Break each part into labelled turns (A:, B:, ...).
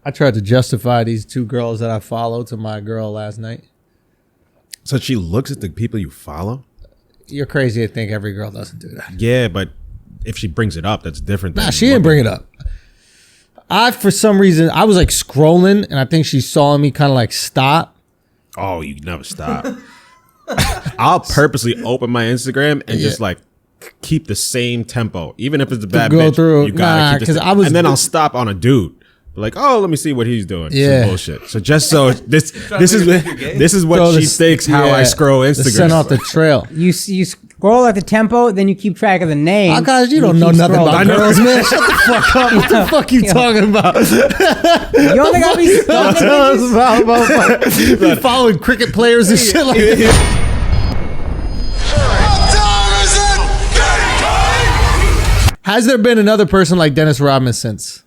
A: I tried to justify these two girls that I followed to my girl last night.
B: So she looks at the people you follow?
A: You're crazy to think every girl doesn't do that.
B: Yeah, but if she brings it up, that's different.
A: Nah, she didn't bring it up. For some reason, I was like scrolling, and I think she saw me kind of like stop.
B: Oh, you never stop. I'll purposely open my Instagram and just like keep the same tempo, even if it's a bad bitch. You gotta keep the same. And then I'll stop on a dude. Like, oh, let me see what he's doing.
A: Yeah,
B: some bullshit. So just so this is what she thinks how I scroll Instagram.
A: Send off the trail.
C: You scroll at the tempo, then you keep track of the name.
A: Akaash, you don't know nothing about girls, man. Shut the fuck up. What the fuck you talking about?
C: You only got me stalking.
A: You following cricket players and shit like that. Has there been another person like Dennis Rodman since?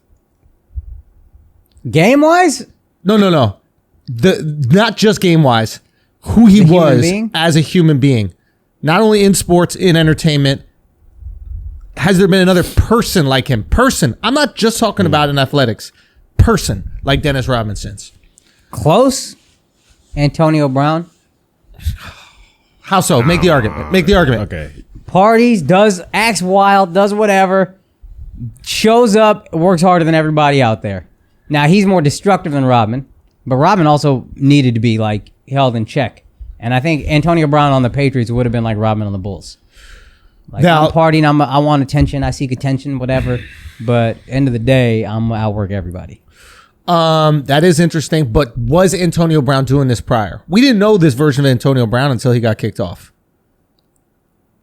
C: Game wise?
A: No. Not just game wise. Who he was as a human being. Not only in sports, in entertainment. Has there been another person like him? I'm not just talking about in athletics. Person like Dennis Rodman since.
C: Close? Antonio Brown?
A: How so? Make the argument.
B: Okay.
C: Parties, acts wild, does whatever. Shows up, works harder than everybody out there. Now, he's more destructive than Rodman, but Rodman also needed to be like held in check. And I think Antonio Brown on the Patriots would have been like Rodman on the Bulls. Like, now, I'm partying, I want attention, I seek attention, whatever. But end of the day, I'm outwork everybody.
A: That is interesting, but was Antonio Brown doing this prior? We didn't know this version of Antonio Brown until he got kicked off.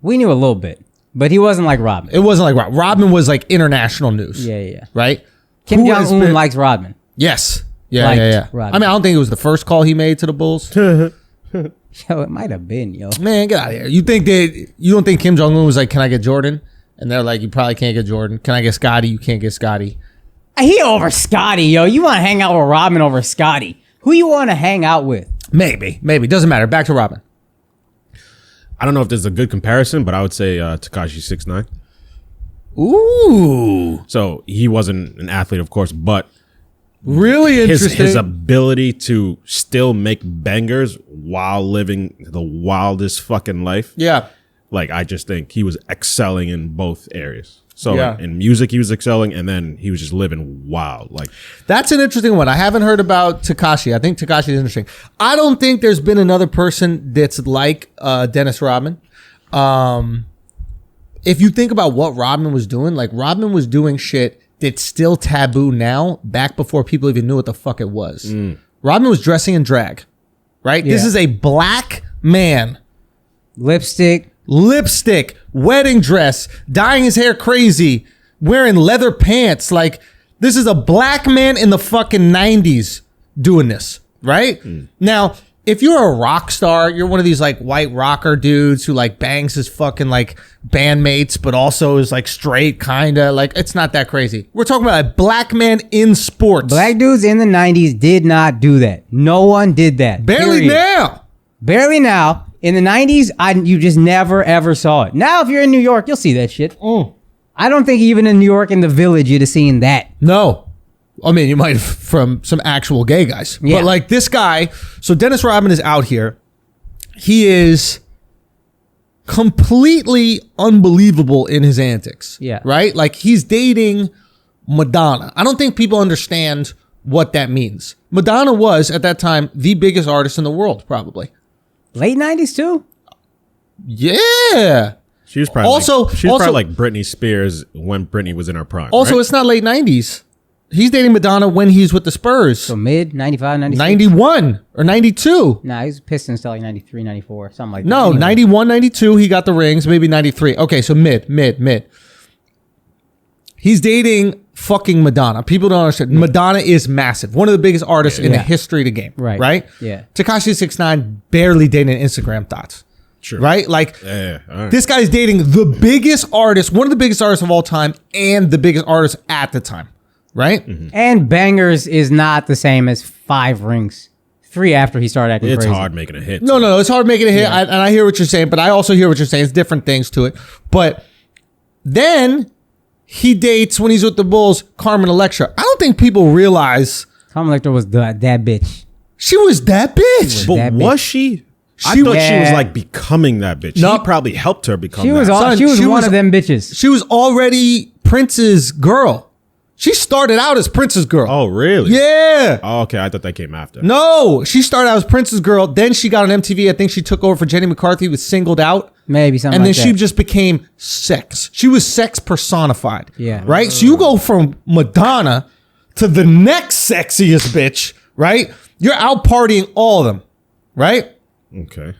C: We knew a little bit, but he wasn't like Rodman.
A: It wasn't like Rodman. Rodman was like international news.
C: Yeah.
A: Right?
C: Kim Jong-un likes Rodman.
A: Yes. Yeah.
C: Rodman.
A: I mean, I don't think it was the first call he made to the Bulls.
C: Yo, it might have been, yo.
A: Man, get out of here. You don't think Kim Jong-un was like, can I get Jordan? And they're like, you probably can't get Jordan. Can I get Scotty? You can't get Scotty.
C: He over Scotty, yo. You want to hang out with Rodman over Scotty. Who you want to hang out with?
A: Maybe. Doesn't matter. Back to Rodman.
B: I don't know if this is a good comparison, but I would say Tekashi 6ix9ine.
A: Ooh.
B: So he wasn't an athlete, of course, but
A: really interesting.
B: His ability to still make bangers while living the wildest fucking life.
A: Yeah.
B: Like, I just think he was excelling in both areas. So
A: yeah.
B: In music, he was excelling, and then he was just living wild. Like,
A: that's an interesting one. I haven't heard about Tekashi. I think Tekashi is interesting. I don't think there's been another person that's like Dennis Rodman. If you think about what Rodman was doing, like Rodman was doing shit that's still taboo now, back before people even knew what the fuck it was. Rodman was dressing in drag, right? Yeah. This is a black man.
C: Lipstick,
A: wedding dress, dyeing his hair crazy, wearing leather pants. Like, this is a black man in the fucking 90s doing this, right? Now, if you're a rock star, you're one of these like white rocker dudes who like bangs his fucking like bandmates, but also is like straight, kinda. Like, it's not that crazy. We're talking about a black man in sports.
C: Black dudes in the 90s did not do that. No one did that.
A: Barely now.
C: In the 90s, you just never, ever saw it. Now, if you're in New York, you'll see that shit. I don't think even in New York, in the Village, you'd have seen that.
A: No. I mean, you might have from some actual gay guys. Yeah. But like this guy, so Dennis Rodman is out here. He is completely unbelievable in his antics.
C: Yeah.
A: Right? Like, he's dating Madonna. I don't think people understand what that means. Madonna was, at that time, the biggest artist in the world, probably.
C: Late 90s too?
A: Yeah.
B: She was probably probably like Britney Spears when Britney was in her prime.
A: Also,
B: right?
A: It's not late 90s. He's dating Madonna when he's with the Spurs.
C: So mid 95, 96?
A: 91 or 92.
C: Nah, he's Pistons till like 93, 94, something like that.
A: No, anyway. 91, 92, he got the rings, maybe 93. Okay, so mid. He's dating fucking Madonna. People don't understand. Madonna is massive. One of the biggest artists in the history of the game. Right?
C: Yeah.
A: Tekashi 6ix9ine barely dating Instagram thoughts.
B: True.
A: Right? Like,
B: right.
A: This guy's dating the biggest artist, one of the biggest artists of all time, and the biggest artist at the time. Right?
C: Mm-hmm. And bangers is not the same as 5 rings. 3 after he started acting crazy.
B: It's hard making a hit.
A: No, it's hard making a hit. Yeah. And I hear what you're saying, but I also hear what you're saying. It's different things to it. But then he dates, when he's with the Bulls, Carmen Electra. I don't think people realize
C: Carmen Electra was that bitch.
A: She was that bitch.
B: But was she? I thought she was like becoming that bitch.
A: No.
B: He probably helped her become
C: She was
B: that.
C: she was one of them bitches.
A: She was already Prince's girl. She started out as Prince's girl.
B: Oh, really?
A: Yeah.
B: Oh, okay. I thought that came after.
A: No, she started out as Prince's girl. Then she got on MTV. I think she took over for Jenny McCarthy with Singled Out.
C: Maybe something
A: and
C: like
A: then
C: that.
A: she just became sex. She was sex personified.
C: Yeah.
A: Right? So you go from Madonna to the next sexiest bitch, right? You're out partying all of them, right?
B: Okay.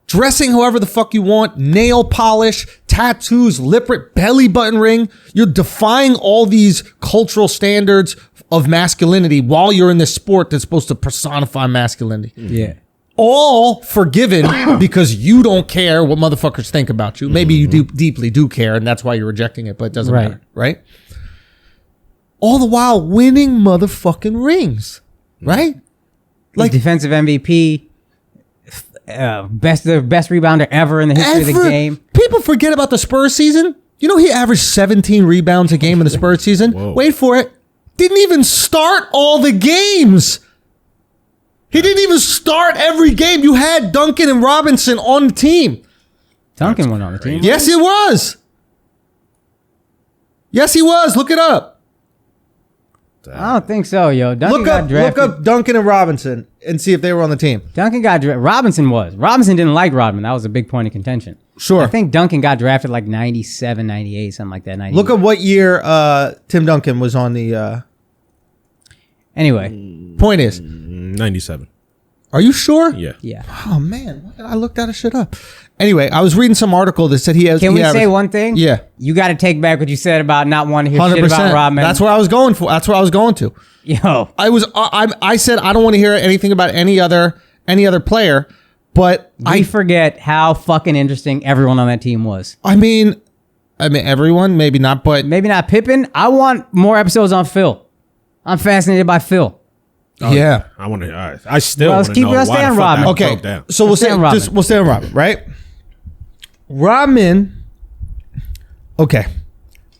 A: Dressing however the fuck you want, nail polish, tattoos, belly button ring. You're defying all these cultural standards of masculinity while you're in this sport that's supposed to personify masculinity.
C: Yeah.
A: All forgiven because you don't care what motherfuckers think about you. Maybe you deeply do care, and that's why you're rejecting it, but it doesn't matter, right? All the while winning motherfucking rings, right?
C: Like defensive MVP. Best rebounder ever in the history of the game.
A: People forget about the Spurs season. You know he averaged 17 rebounds a game in the Spurs season.
B: Whoa.
A: Wait for it. Didn't even start all the games. He didn't even start every game. You had Duncan and Robinson on the team.
C: Duncan went on the team.
A: Yes, he was. Yes, he was. Look it up.
C: I don't think so, yo. Duncan got drafted.
A: Look up Duncan and Robinson and see if they were on the team.
C: Duncan got drafted. Robinson was. Robinson didn't like Rodman. That was a big point of contention.
A: Sure.
C: I think Duncan got drafted like 97, 98, something like that. 98.
A: Look at what year Tim Duncan was on the...
C: Anyway.
A: Point is...
B: 97.
A: Are you sure?
B: Yeah.
C: Yeah.
A: Oh, man. I looked that shit up. Anyway, I was reading some article that said he has...
C: Can we say one thing?
A: Yeah.
C: You got to take back what you said about not wanting to hear
A: 100%.
C: shit about Rodman.
A: That's where I was going for. That's where I was going to.
C: Yo.
A: I said I don't want to hear anything about any other player, but
C: I forget how fucking interesting everyone on that team was.
A: I mean everyone, maybe not, but
C: Maybe not Pippen. I want more episodes on Phil. I'm fascinated by Phil.
A: yeah.
B: I want to. I still
C: Well,
B: want to know
C: let's
B: why
C: stay
B: the
C: on
B: fuck
C: Rodman.
B: that
A: Okay,
B: broke down.
A: so we'll
C: stay on Rodman.
A: stay on Rodman, right? Rodman. Okay,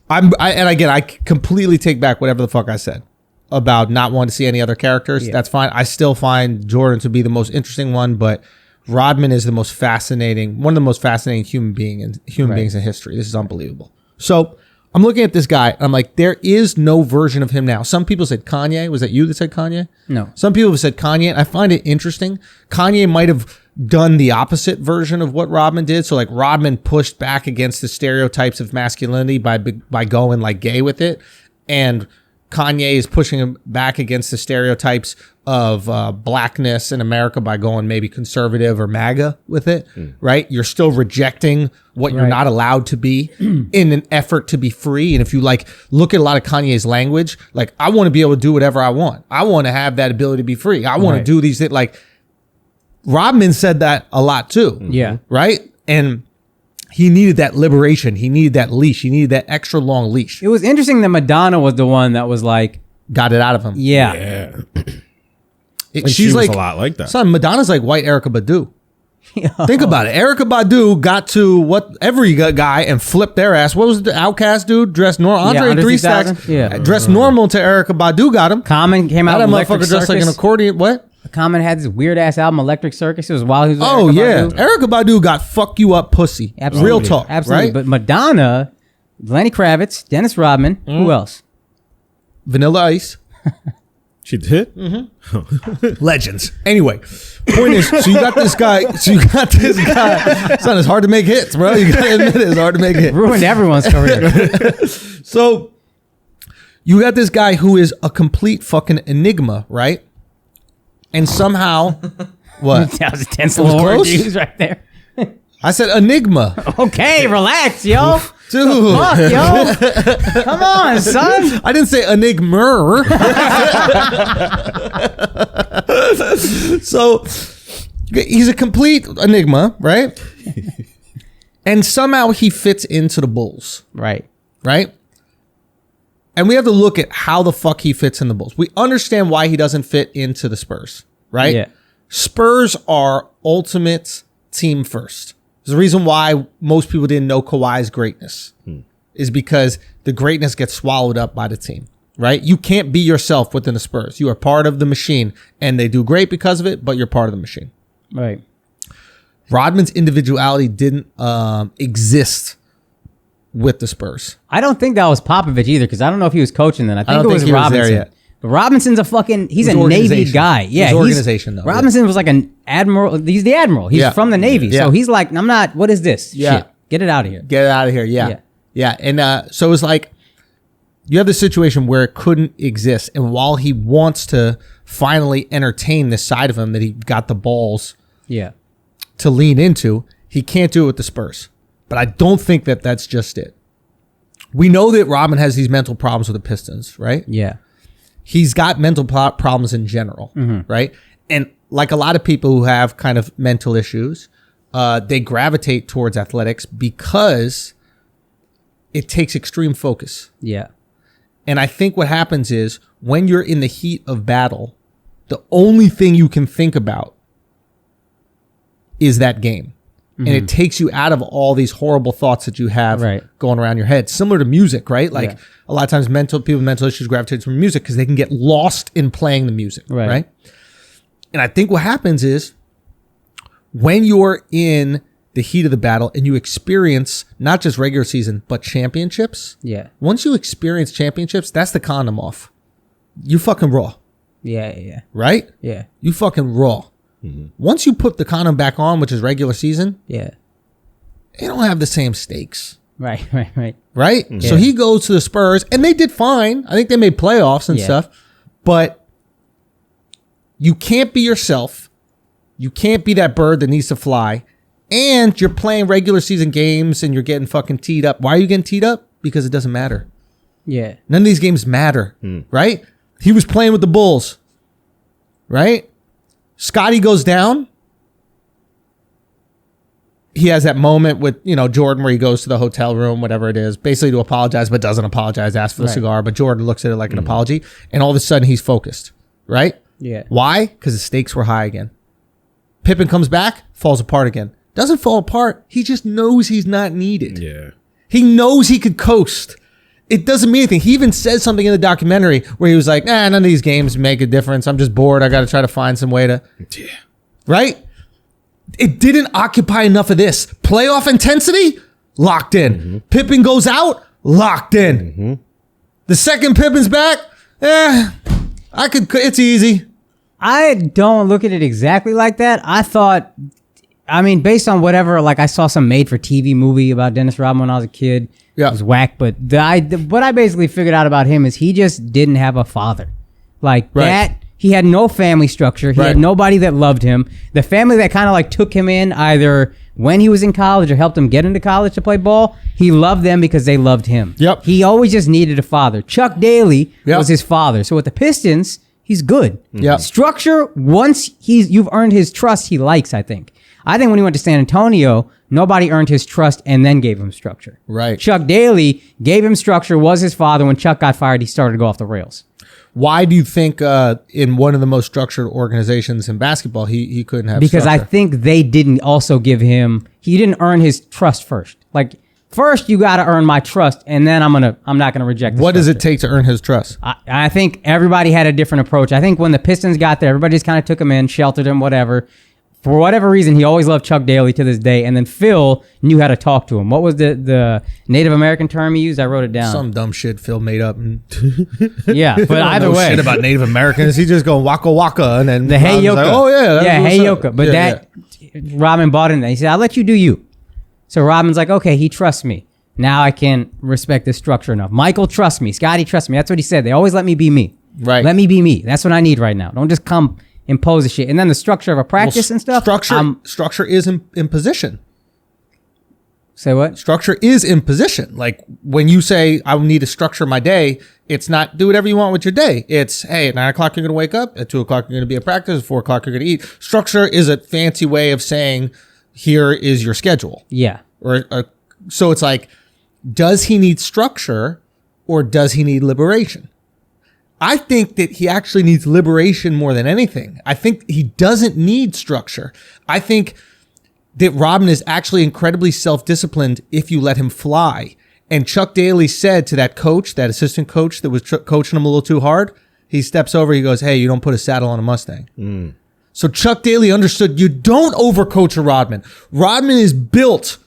A: I completely take back whatever the fuck I said about not wanting to see any other characters.
C: Yeah.
A: That's fine. I still find Jordan to be the most interesting one, but Rodman is one of the most fascinating human beings in history. This is unbelievable. So I'm looking at this guy. And I'm like, there is no version of him now. Some people said Kanye. Was that you that said Kanye?
C: No.
A: Some people have said Kanye. And I find it interesting. Kanye might have done the opposite version of what Rodman did. So like Rodman pushed back against the stereotypes of masculinity by going like gay with it. And Kanye is pushing him back against the stereotypes of blackness in America by going maybe conservative or MAGA with it, right? You're still rejecting what you're not allowed to be in an effort to be free. And if you like look at a lot of Kanye's language, like I want to be able to do whatever I want. I want to have that ability to be free. I want to do these things. Like Rodman said that a lot too.
C: Yeah.
A: Right? And he needed that liberation. He needed that leash. He needed that extra long leash.
C: It was interesting that Madonna was the one that was like,
A: got it out of him.
C: yeah.
B: Yeah.
A: She's
B: She was
A: like
B: a lot like that.
A: Son, Madonna's like white Erykah Badu. Think about it. Erykah Badu got to what every guy and flipped their ass. What was the Outcast dude dressed normal? Andre
C: Under
A: 3
C: 3000?
A: Stacks
C: Yeah.
A: dressed normal to Erykah Badu got him.
C: Common came out
A: That
C: with
A: motherfucker
C: Electric
A: dressed like an
C: Circus.
A: accordion. What?
C: Common had this weird ass album, Electric Circus. It was while he was with
A: Oh
C: Erykah
A: yeah,
C: Badu.
A: Erykah Badu got fuck you up pussy.
C: Absolutely.
A: Real talk,
C: Absolutely.
A: right?
C: But Madonna, Lenny Kravitz, Dennis Rodman, who else?
A: Vanilla Ice.
B: She did?
A: Legends. Anyway, point is, so you got this guy. Son, it's hard to make hits, bro. You gotta admit it's hard to make hits.
C: Ruined everyone's career.
A: So you got this guy who is a complete fucking enigma, right? And somehow, what?
C: That was a tense
A: was
C: little word
A: close?
C: used right there.
A: I said enigma.
C: Okay, relax, yo.
A: Dude.
C: Fuck, yo. Come on, son.
A: I didn't say enigma. So he's a complete enigma, right? And somehow he fits into the Bulls,
C: Right.
A: right? And we have to look at how the fuck he fits in the Bulls. We understand why he doesn't fit into the Spurs, right?
C: Yeah.
A: Spurs are ultimate team first. There's a reason why most people didn't know Kawhi's greatness is because the greatness gets swallowed up by the team. right? You can't be yourself within the Spurs. You are part of the machine, and they do great because of it, but you're part of the machine.
C: Right.
A: Rodman's individuality didn't exist with the Spurs.
C: I don't think that was Popovich either, because I don't know if he was coaching then. I think it was Robinson. But Robinson's he's a Navy guy. Yeah,
A: he's organization though.
C: Robinson was like an admiral. He's the admiral. He's from the Navy. So he's like, I'm not, what is this?
A: Yeah.
C: Shit. Get it out of here.
A: Get it out of here. Yeah. And so it was like, you have the situation where it couldn't exist. And while he wants to finally entertain this side of him that he got the balls to lean into, he can't do it with the Spurs. But I don't think that that's just it. We know that Rodman has these mental problems with the Pistons, right?
C: Yeah.
A: He's got mental problems in general, right? And like a lot of people who have kind of mental issues, they gravitate towards athletics because it takes extreme focus.
C: Yeah.
A: And I think what happens is when you're in the heat of battle, the only thing you can think about is that game. And it takes you out of all these horrible thoughts that you have going around your head. Similar to music, right? Like a lot of times people with mental issues gravitate towards music because they can get lost in playing the music, right? And I think what happens is when you're in the heat of the battle and you experience not just regular season, but championships. Yeah. Once you experience championships, that's the condom off. You fucking raw.
C: Yeah.
A: Right?
C: Yeah.
A: You fucking raw. Once you put the condom back on, which is regular season, you don't have the same stakes.
C: Right?
A: Yeah. So he goes to the Spurs, and they did fine. I think they made playoffs and stuff, but you can't be yourself. You can't be that bird that needs to fly, and you're playing regular season games, and you're getting fucking teed up. Why are you getting teed up? Because it doesn't matter.
C: Yeah.
A: None of these games matter, right? He was playing with the Bulls, right? Scotty goes down. He has that moment with, Jordan where he goes to the hotel room, whatever it is, basically to apologize, but doesn't apologize, asks for the cigar. But Jordan looks at it like an apology. And all of a sudden he's focused, right?
C: Yeah.
A: Why? Because the stakes were high again. Pippen comes back, falls apart again. Doesn't fall apart. He just knows he's not needed.
B: Yeah.
A: He knows he could coast. It doesn't mean anything. He even says something in the documentary where he was like, none of these games make a difference. I'm just bored. I got to try to find some way to... Yeah. Right? It didn't occupy enough of this. Playoff intensity? Locked in. Pippen goes out? Locked in. The second Pippen's back? It's easy.
C: I don't look at it exactly like that. Based on whatever, like I saw some made-for-TV movie about Dennis Rodman when I was a kid. Yeah. It was whack, but what I basically figured out about him is he just didn't have a father. That, he had no family structure. He had nobody that loved him. The family that kind of like took him in either when he was in college or helped him get into college to play ball, he loved them because they loved him. Yep. He always just needed a father. Chuck Daly was his father. So with the Pistons, he's good. Yep. Structure, once you've earned his trust, he likes, I think. I think when he went to San Antonio, nobody earned his trust and then gave him structure. Right. Chuck Daly gave him structure, was his father. When Chuck got fired, he started to go off the rails.
A: Why do you think in one of the most structured organizations in basketball, he couldn't have
C: because
A: structure?
C: I think they didn't also give him, he didn't earn his trust first. Like, first you got to earn my trust, and then I'm not gonna reject.
A: What does it take to earn his trust?
C: I think everybody had a different approach. I think when the Pistons got there, everybody just kind of took him in, sheltered him, whatever. For whatever reason, he always loved Chuck Daly to this day. And then Phil knew how to talk to him. What was the Native American term he used? I wrote it down.
A: Some dumb shit Phil made up.
C: Yeah, but either way.
A: Shit about Native Americans. He just going waka waka. And then
C: the hey yoka.
A: Like, oh, yeah.
C: Hey yoka. But Rodman bought into that. He said, I'll let you do you. So Rodman's like, okay, he trusts me. Now I can respect this structure enough. Michael trusts me. Scotty trusts me. That's what he said. They always let me be me. Right. Let me be me. That's what I need right now. Don't just come impose the shit. And then the structure of a practice and stuff.
A: Structure is in position.
C: Say what?
A: Structure is in position. Like when you say, I need to structure my day, it's not do whatever you want with your day. It's, hey, at 9 o'clock, you're going to wake up. At 2 o'clock, you're going to be at practice. At 4 o'clock, you're going to eat. Structure is a fancy way of saying, here is your schedule.
C: Yeah.
A: So it's like, does he need structure or does he need liberation? I think that he actually needs liberation more than anything. I think he doesn't need structure. I think that Rodman is actually incredibly self-disciplined if you let him fly. And Chuck Daly said to that coach, that assistant coach that was coaching him a little too hard, he steps over, he goes, hey, you don't put a saddle on a Mustang. So Chuck Daly understood you don't overcoach a Rodman. Rodman is built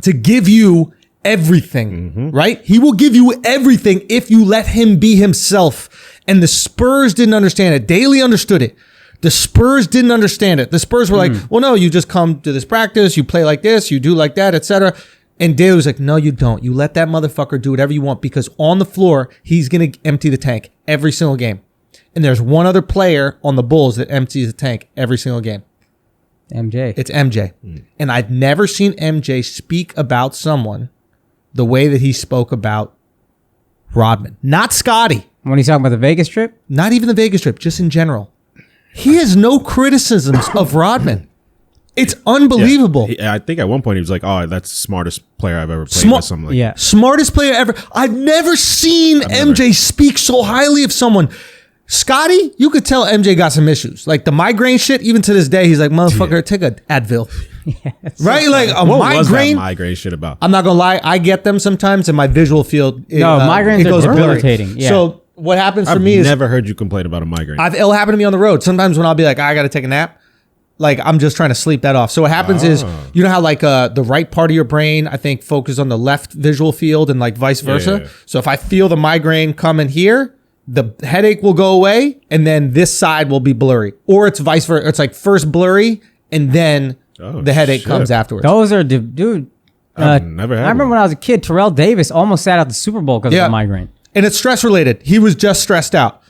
A: to give you everything, right? He will give you everything if you let him be himself. And the Spurs didn't understand it. Daly understood it. The Spurs didn't understand it. The Spurs were like, well, no, you just come to this practice, you play like this, you do like that, etc. And Daly was like, no, you don't. You let that motherfucker do whatever you want because on the floor, he's going to empty the tank every single game. And there's one other player on the Bulls that empties the tank every single game.
C: MJ.
A: It's MJ. And I've never seen MJ speak about someone the way that he spoke about Rodman. Not Scotty.
C: When he's talking about the Vegas trip?
A: Not even the Vegas trip, just in general. He has no criticisms of Rodman. It's unbelievable.
B: I think at one point he was like, oh, that's the smartest player I've ever played with. Something like that.
A: Smartest player ever. I've never seen MJ speak so highly of someone. Scotty, you could tell MJ got some issues. Like the migraine shit, even to this day, he's like, motherfucker, take a Advil. Right? Like a
B: what
A: migraine.
B: Was that migraine shit about?
A: I'm not going to lie. I get them sometimes in my visual field.
C: Migraines are debilitating. Yeah.
A: So what happens for me is...
B: I've never heard you complain about a migraine.
A: It'll happen to me on the road. Sometimes when I'll be like, I got to take a nap. Like I'm just trying to sleep that off. So what happens is, you know how like the right part of your brain, I think, focuses on the left visual field and like vice versa. Yeah. So if I feel the migraine coming here, the headache will go away and then this side will be blurry. Or it's vice versa. It's like first blurry and then the headache comes afterwards.
C: Those are, dude.
B: Never had
C: I remember when I was a kid, Terrell Davis almost sat out the Super Bowl because of the migraine.
A: And it's stress related. He was just stressed out.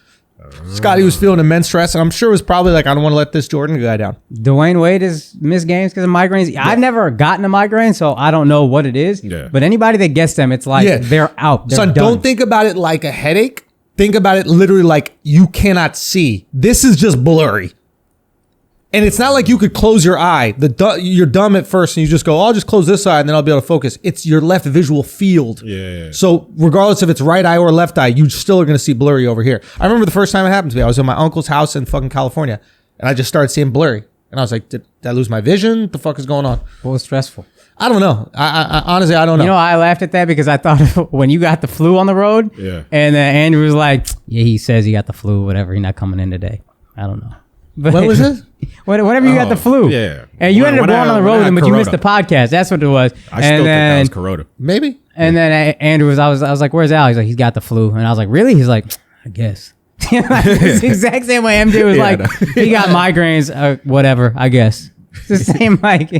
A: Scotty was feeling immense stress, and I'm sure it was probably like, I don't want to let this Jordan guy down.
C: Dwayne Wade has missed games because of migraines. Yeah. I've never gotten a migraine, so I don't know what it is. Yeah. But anybody that gets them, it's like they're out. They're
A: Son,
C: done.
A: Don't think about it like a headache. Think about it literally like you cannot see. This is just blurry. And it's not like you could close your eye. You're dumb at first and you just go, I'll just close this eye and then I'll be able to focus. It's your left visual field.
B: Yeah.
A: So regardless if it's right eye or left eye, you still are going to see blurry over here. I remember the first time it happened to me. I was in my uncle's house in fucking California and I just started seeing blurry. And I was like, did I lose my vision? What the fuck is going on?
C: What was stressful?
A: I don't know. I honestly, I don't know.
C: You know, I laughed at that because I thought when you got the flu on the road, and Andrew was like, yeah, he says he got the flu, whatever. He's not coming in today. I don't know. But
A: when was this?
C: Whenever you got the flu.
B: Yeah.
C: And you ended up going on the road, but you missed the podcast. That's what it was.
B: I still think that was Corona.
A: Maybe.
C: And then Andrew I was like, where's Al? He's like, he's got the flu. And I was like, really? He's like, I guess. It's the exact same way MJ was like, he got migraines, whatever, I guess. It's the same like.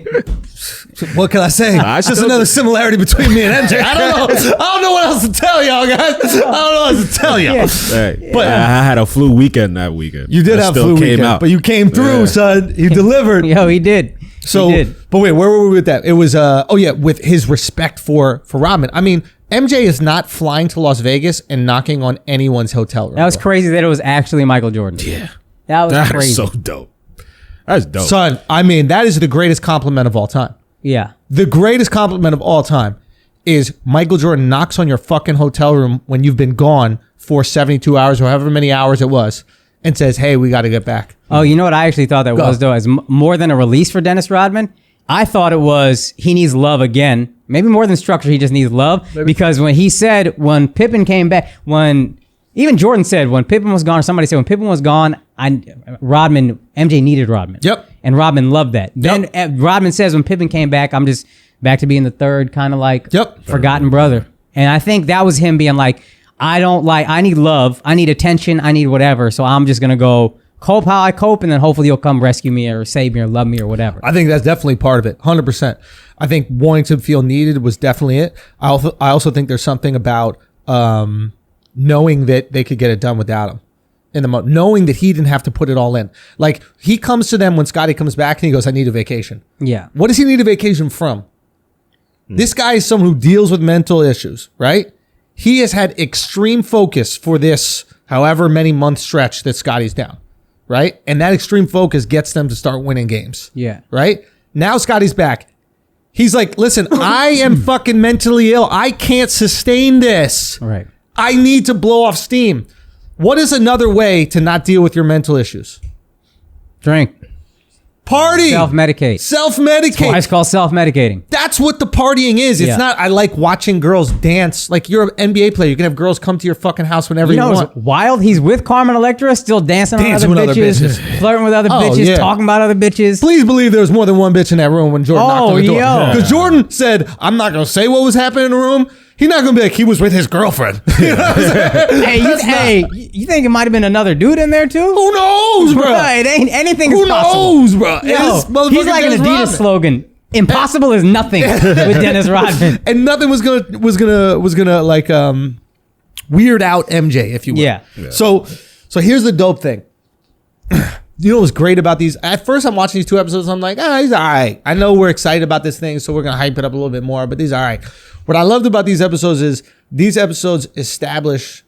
A: What can I say? It's just another similarity between me and MJ. I don't know what else to tell y'all, guys. I don't know what else to tell y'all.
B: Hey, but I had a flu weekend that weekend.
A: You did have flu weekend, but you came through, son. You delivered.
C: Yo, he did.
A: So, but wait, where were we with that? It was with his respect for Rodman. I mean, MJ is not flying to Las Vegas and knocking on anyone's hotel room.
C: That was crazy that it was actually Michael Jordan.
B: Yeah.
C: That was crazy.
B: That is so dope. That's dope.
A: Son, I mean, that is the greatest compliment of all time.
C: Yeah.
A: The greatest compliment of all time is Michael Jordan knocks on your fucking hotel room when you've been gone for 72 hours or however many hours it was and says, hey, we got to get back.
C: Oh, you know what I actually thought that was, though? As more than a release for Dennis Rodman, I thought it was he needs love again. Maybe more than structure, he just needs love. Maybe. Because when he said, when Pippen came back, even Jordan said when Pippen was gone, or somebody said when Pippen was gone, MJ needed Rodman.
A: Yep.
C: And Rodman loved that. Yep. Then Rodman says when Pippen came back, I'm just back to being the third kind of like forgotten brother. And I think that was him being like, I need love, I need attention, I need whatever. So I'm just going to go cope how I cope, and then hopefully you'll come rescue me or save me or love me or whatever.
A: I think that's definitely part of it, 100%. I think wanting to feel needed was definitely it. I also think there's something about knowing that they could get it done without him. In the moment, knowing that he didn't have to put it all in. Like, he comes to them when Scotty comes back and he goes, I need a vacation.
C: Yeah.
A: What does he need a vacation from? This guy is someone who deals with mental issues, right? He has had extreme focus for this however many month stretch that Scotty's down, right? And that extreme focus gets them to start winning games.
C: Yeah.
A: Right? Now Scotty's back. He's like, listen, I am fucking mentally ill. I can't sustain this.
C: Right.
A: I need to blow off steam. What is another way to not deal with your mental issues?
C: Drink.
A: Party.
C: Self-medicate.
A: Self-medicate.
C: Why it's called self-medicating.
A: That's what the partying is. It's not, I like watching girls dance. Like, you're an NBA player. You can have girls come to your fucking house whenever you want.
C: It's wild. He's with Carmen Electra, still dancing on other bitches, flirting with other bitches, talking about other bitches.
A: Please believe there was more than one bitch in that room when Jordan knocked on the door. Because Jordan said, I'm not going to say what was happening in the room. He's not going to be like, he was with his girlfriend. You know what I'm saying?
C: You think it might have been another dude in there too?
A: Who knows, bro?
C: It ain't anything
A: Who
C: is possible.
A: knows, bro?
C: He's like an Adidas slogan. Impossible is nothing with Dennis Rodman.
A: And nothing was gonna like weird out MJ, if you will.
C: Yeah.
A: So here's the dope thing. You know what's great about these? At first, I'm watching these 2 episodes. I'm like, he's all right. I know we're excited about this thing, so we're gonna hype it up a little bit more. But these are all right. What I loved about these episodes is these episodes establish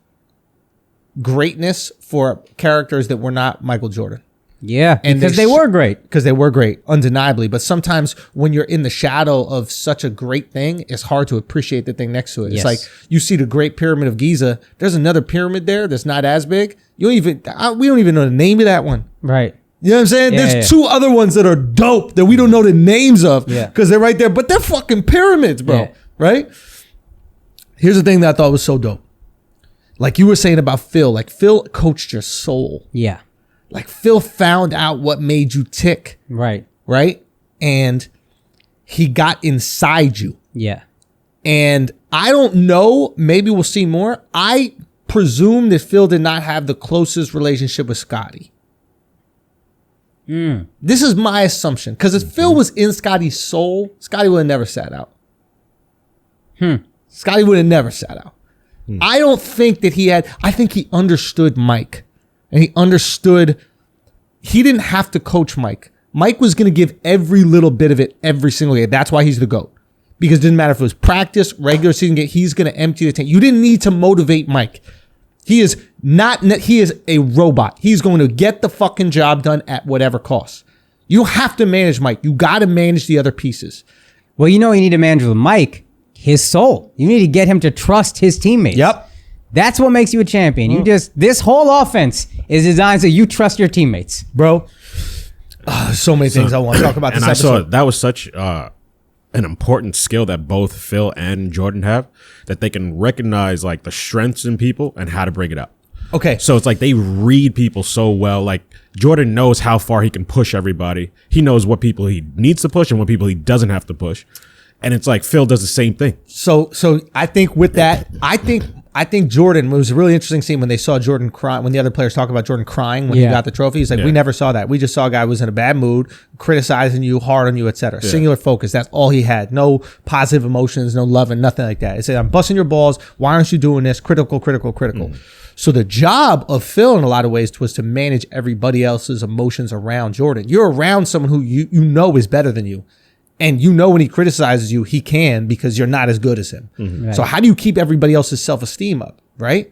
A: greatness for characters that were not Michael Jordan.
C: Yeah, and because they were great.
A: Because they were great, undeniably. But sometimes when you're in the shadow of such a great thing, it's hard to appreciate the thing next to it. Yes. It's like you see the Great Pyramid of Giza. There's another pyramid there that's not as big. We don't even know the name of that one.
C: Right.
A: You know what I'm saying? There's 2 other ones that are dope that we don't know the names of because they're right there, but they're fucking pyramids, bro. Yeah. Right? Here's the thing that I thought was so dope. Like you were saying about Phil, like Phil coached your soul.
C: Yeah.
A: Like Phil found out what made you tick.
C: Right.
A: Right? And he got inside you.
C: Yeah. And
A: I don't know, maybe we'll see more. I presume that Phil did not have the closest relationship with Scotty. This is my assumption. Because if Phil was in Scotty's soul, Scotty would have never sat out. Scotty would have never sat out. I don't think that I think he understood Mike. And he understood he didn't have to coach Mike. Mike was going to give every little bit of it every single day. That's why he's the GOAT. Because it didn't matter if it was practice, regular season game, he's going to empty the tank. You didn't need to motivate Mike. He is a robot. He's going to get the fucking job done at whatever cost. You don't have to manage Mike. You got to manage the other pieces.
C: Well, you need to manage with Mike, his soul. You need to get him to trust his teammates.
A: Yep.
C: That's what makes you a champion. This whole offense is designed so you trust your teammates.
A: Bro, so many things I want to talk about this episode.
B: I saw that was such an important skill that both Phil and Jordan have, that they can recognize like the strengths in people and how to bring it up.
A: Okay.
B: So it's like they read people so well. Like Jordan knows how far he can push everybody. He knows what people he needs to push and what people he doesn't have to push. And it's like Phil does the same thing.
A: So I think with that, I think Jordan, it was a really interesting scene when they saw Jordan cry, when the other players talk about Jordan crying when he got the trophy. He's like, we never saw that. We just saw a guy who was in a bad mood, criticizing you, hard on you, etc. Singular focus. That's all he had. No positive emotions, no love, and nothing like that. He said, I'm busting your balls. Why aren't you doing this? Critical. So the job of Phil in a lot of ways was to manage everybody else's emotions around Jordan. You're around someone who you know is better than you. And you know when he criticizes you, he can, because you're not as good as him. Right. So how do you keep everybody else's self-esteem up, right?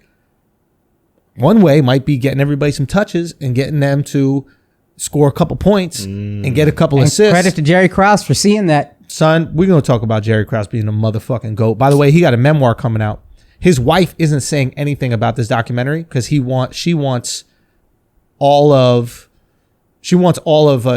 A: One way might be getting everybody some touches and getting them to score a couple points and get a couple assists.
C: Credit to Jerry Krause for seeing that.
A: Son, we're going to talk about Jerry Krause being a motherfucking GOAT. By the way, he got a memoir coming out. His wife isn't saying anything about this documentary because she wants all of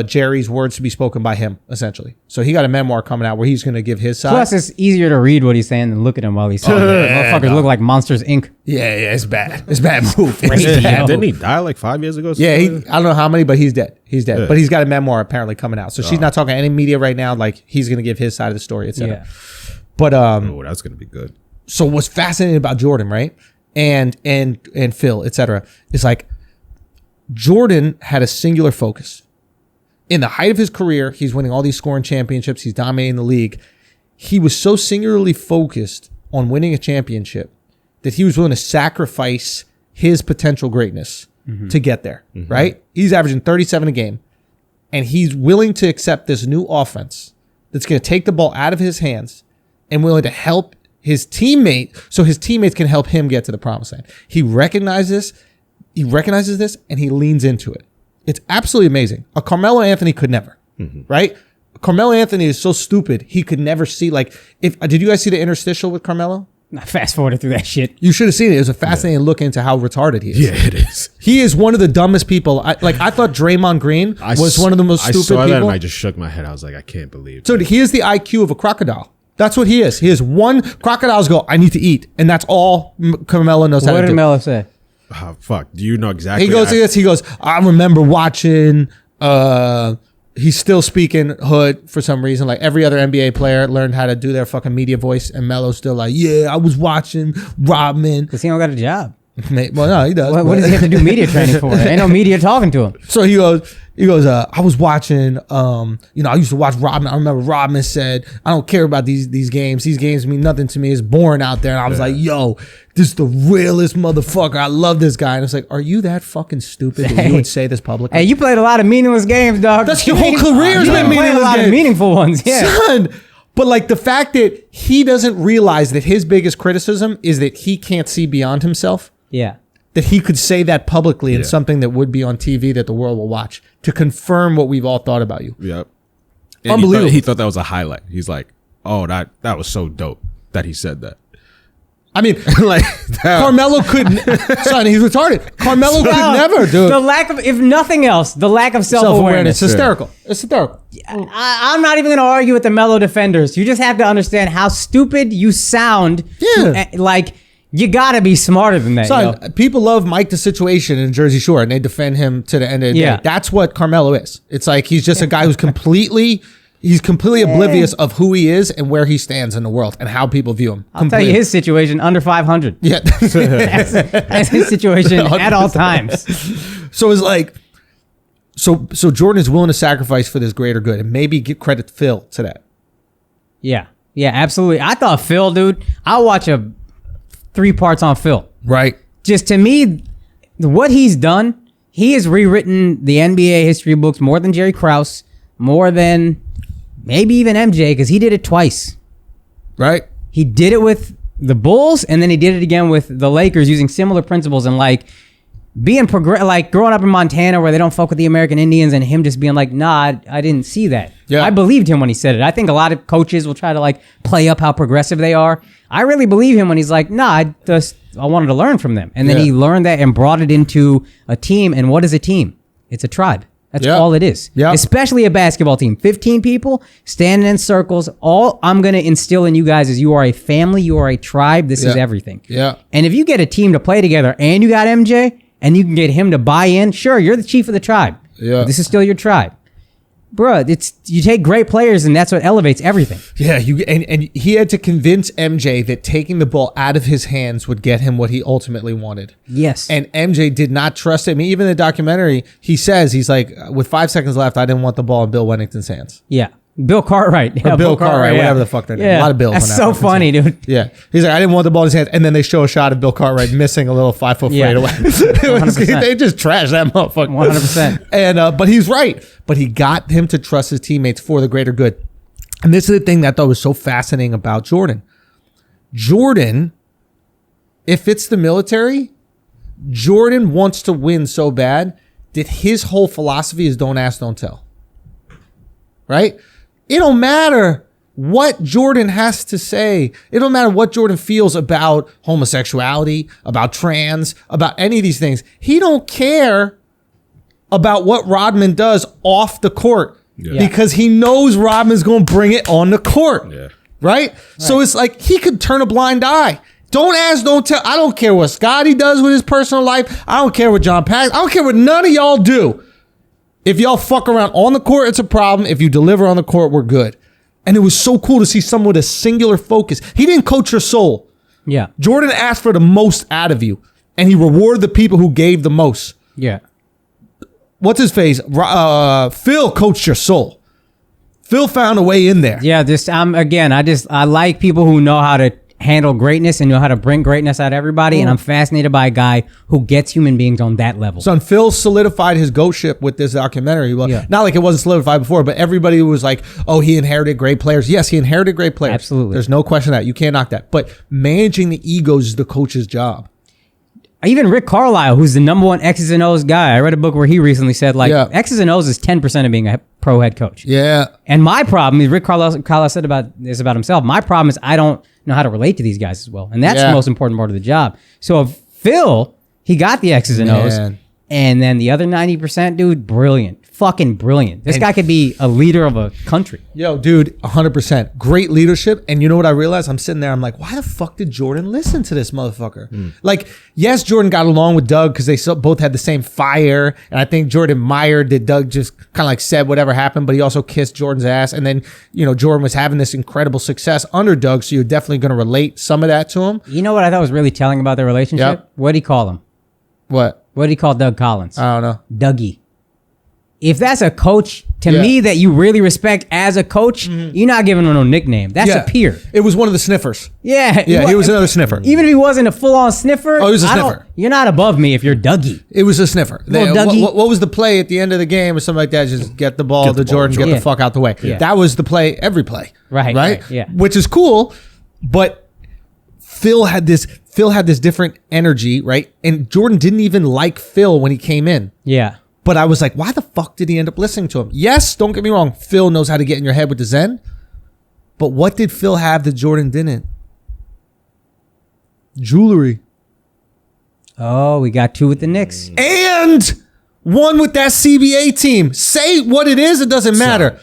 A: Jerry's words to be spoken by him, essentially. So he got a memoir coming out where he's going to give his side.
C: Plus, it's easier to read what he's saying than look at him while he's talking. Motherfuckers look like Monsters, Inc.
A: Yeah, it's bad. It's bad move.
B: Didn't he die like 5 years ago?
A: Yeah, I don't know how many, but he's dead. Yeah. But he's got a memoir apparently coming out. So she's not talking to any media right now. Like, he's going to give his side of the story, etc. Yeah. But
B: that's going to be good.
A: So what's fascinating about Jordan, right? And Phil, etc., is like Jordan had a singular focus. In the height of his career, he's winning all these scoring championships. He's dominating the league. He was so singularly focused on winning a championship that he was willing to sacrifice his potential greatness to get there, right? He's averaging 37 a game, and he's willing to accept this new offense that's going to take the ball out of his hands and willing to help his teammate so his teammates can help him get to the promised land. He recognizes this, and he leans into it. It's absolutely amazing. A Carmelo Anthony could never, right? Carmelo Anthony is so stupid. He could never see, like, did you guys see the interstitial with Carmelo?
C: I fast forwarded through that shit.
A: You should have seen it. It was a fascinating look into how retarded he is.
B: Yeah, it is.
A: He is one of the dumbest people. I thought Draymond Green was one of the most stupid people. I saw that
B: and I just shook my head. I was like, I can't believe it.
A: So he is the IQ of a crocodile. That's what he is. He is one. Crocodiles go, I need to eat. And that's all Carmelo knows how to do.
C: What did Melo say?
B: Oh, fuck. Do you know exactly?
A: He goes, I remember watching, he's still speaking hood for some reason. Like every other NBA player learned how to do their fucking media voice. And Melo's still like, yeah, I was watching Rodman.
C: Because he don't got a job.
A: Well, no, he does.
C: What does he have to do media training for? Ain't no media talking to him.
A: So he goes, I was watching, I used to watch Rodman. I remember Rodman said, I don't care about these games. These games mean nothing to me. It's boring out there. And I was like, yo, this is the realest motherfucker. I love this guy. And it's like, are you that fucking stupid that you would say this publicly?
C: Hey, you played a lot of meaningless games, dog.
A: That's your whole career's been meaningless games.
C: A lot of meaningful ones, yeah.
A: Son, but like the fact that he doesn't realize that his biggest criticism is that he can't see beyond himself.
C: Yeah.
A: That he could say that publicly in something that would be on TV that the world will watch to confirm what we've all thought about you.
B: Yep. And
A: unbelievable.
B: He thought that was a highlight. He's like, oh, that was so dope that he said that.
A: I mean, like Carmelo couldn't. Son, he's retarded. Carmelo could never do it.
C: The lack of, if nothing else, the lack of self-awareness.
A: It's hysterical. It's hysterical.
C: I'm not even going to argue with the Melo defenders. You just have to understand how stupid you sound.
A: Yeah.
C: You gotta be smarter than that.
A: Son, people love Mike the Situation in Jersey Shore, and they defend him to the end of the day. That's what Carmelo is. It's like he's just a guy who's completely oblivious of who he is and where he stands in the world and how people view him.
C: I'll tell you his situation, under 500.
A: Yeah.
C: that's his situation at all times.
A: So it's like, so Jordan is willing to sacrifice for this greater good, and maybe give credit to Phil to that.
C: Yeah. Yeah, absolutely. I thought Phil, dude, I'll watch 3 parts on Phil.
A: Right.
C: Just to me, what he's done, he has rewritten the NBA history books more than Jerry Krause, more than maybe even MJ, because he did it twice.
A: Right.
C: He did it with the Bulls, and then he did it again with the Lakers using similar principles and being growing up in Montana where they don't fuck with the American Indians, and him just being like, nah, I didn't see that. Yeah. I believed him when he said it. I think a lot of coaches will try to play up how progressive they are. I really believe him when he's like, nah, I wanted to learn from them. And then he learned that and brought it into a team. And what is a team? It's a tribe. That's all it is. Yeah. Especially a basketball team. 15 people standing in circles. All I'm going to instill in you guys is you are a family. You are a tribe. This is everything. Yeah. And if you get a team to play together and you got MJ and you can get him to buy in, sure, you're the chief of the tribe. Yeah. This is still your tribe. Bruh, you take great players and that's what elevates everything. Yeah, and he had to convince MJ that taking the ball out of his hands would get him what he ultimately wanted. Yes. And MJ did not trust him. Even in the documentary, he says, he's like, with 5 seconds left, I didn't want the ball in Bill Wennington's hands. Yeah. Bill Cartwright. Yeah, Bill Cartwright, whatever the fuck they're doing. A lot of Bills. That's so funny, dude. Yeah. He's like, I didn't want the ball in his hands. And then they show a shot of Bill Cartwright missing a little 5-foot fadeaway. They just trashed that motherfucker. 100%. And but he's right. But he got him to trust his teammates for the greater good. And this is the thing that I thought was so fascinating about Jordan. Jordan, if it's the military, Jordan wants to win so bad that his whole philosophy is don't ask, don't tell. Right? It don't matter what Jordan has to say. It don't matter what Jordan feels about homosexuality, about trans, about any of these things. He don't care about what Rodman does off the court because he knows Rodman's going to bring it on the court. Yeah. Right? So it's like he could turn a blind eye. Don't ask, don't tell. I don't care what Scotty does with his personal life. I don't care what John Paxson. I don't care what none of y'all do. If y'all fuck around on the court, it's a problem. If you deliver on the court, we're good. And it was so cool to see someone with a singular focus. He didn't coach your soul. Yeah. Jordan asked for the most out of you, and he rewarded the people who gave the most. Yeah. What's his face? Phil coached your soul. Phil found a way in there. Yeah, I like people who know how to handle greatness and know how to bring greatness out of everybody. And I'm fascinated by a guy who gets human beings on that level. So Phil solidified his GOATship with this documentary. Well, not like it wasn't solidified before, but everybody was like, oh, he inherited great players. Yes, he inherited great players. Absolutely. There's no question that. You can't knock that. But managing the egos is the coach's job. even Rick Carlisle, who's the number one X's and O's guy. I read a book where he recently said, like, X's and O's is 10% of being a pro head coach.
A: Yeah.
C: And my problem is, Rick Carlisle said about this about himself, my problem is I don't know how to relate to these guys as well. And that's the most important part of the job. So if Phil, he got the X's and O's, and then the other 90%, dude, brilliant. Fucking brilliant. This guy could be a leader of a country.
A: Yo, dude, 100%. Great leadership. And you know what I realized? I'm sitting there, I'm like, why the fuck did Jordan listen to this motherfucker? Like, yes, Jordan got along with Doug because they both had the same fire. And I think Jordan admired that Doug just kind of like said whatever happened, but he also kissed Jordan's ass. And then, you know, Jordan was having this incredible success under Doug. So you're definitely going to relate some of that to him.
C: You know what I thought was really telling about their relationship?
A: Yep.
C: What did he call him?
A: What?
C: What did he call Doug Collins?
A: I don't know.
C: Dougie. If that's a coach to me that you really respect as a coach, you're not giving him no nickname. That's a peer.
A: It was one of the sniffers.
C: Yeah.
A: Yeah, he was another sniffer.
C: Even if he wasn't a full-on sniffer.
A: Oh, he was a sniffer.
C: You're not above me if you're Dougie.
A: It was a sniffer.
C: Dougie.
A: What was the play at the end of the game or something like that? Just get the ball to Jordan, get the fuck out the way.
C: Yeah.
A: That was the play, every play.
C: Right. Yeah.
A: Which is cool, but Phil had this different energy, right? And Jordan didn't even like Phil when he came in.
C: Yeah.
A: But I was like, why the fuck did he end up listening to him? Yes, don't get me wrong. Phil knows how to get in your head with the Zen. But what did Phil have that Jordan didn't? Jewelry.
C: Oh, we got 2 with the Knicks.
A: And 1 with that CBA team. Say what it is, it doesn't matter.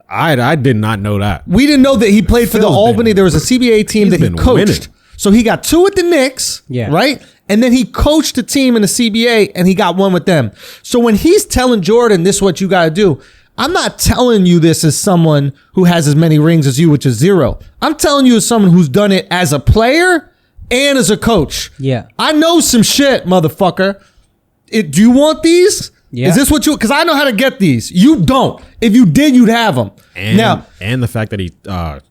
B: I did not know that.
A: We didn't know that he played for the Albany. There was a CBA team that he coached.
B: Winning.
A: So he got 2 with the Knicks, right? And then he coached a team in the CBA and he got 1 with them. So when he's telling Jordan, this is what you got to do, I'm not telling you this as someone who has as many rings as you, which is 0. I'm telling you as someone who's done it as a player and as a coach.
C: Yeah.
A: I know some shit, motherfucker. Do you want these?
C: Yeah.
A: Is this what you... Because I know how to get these. You don't. If you did, you'd have them.
B: And the fact that he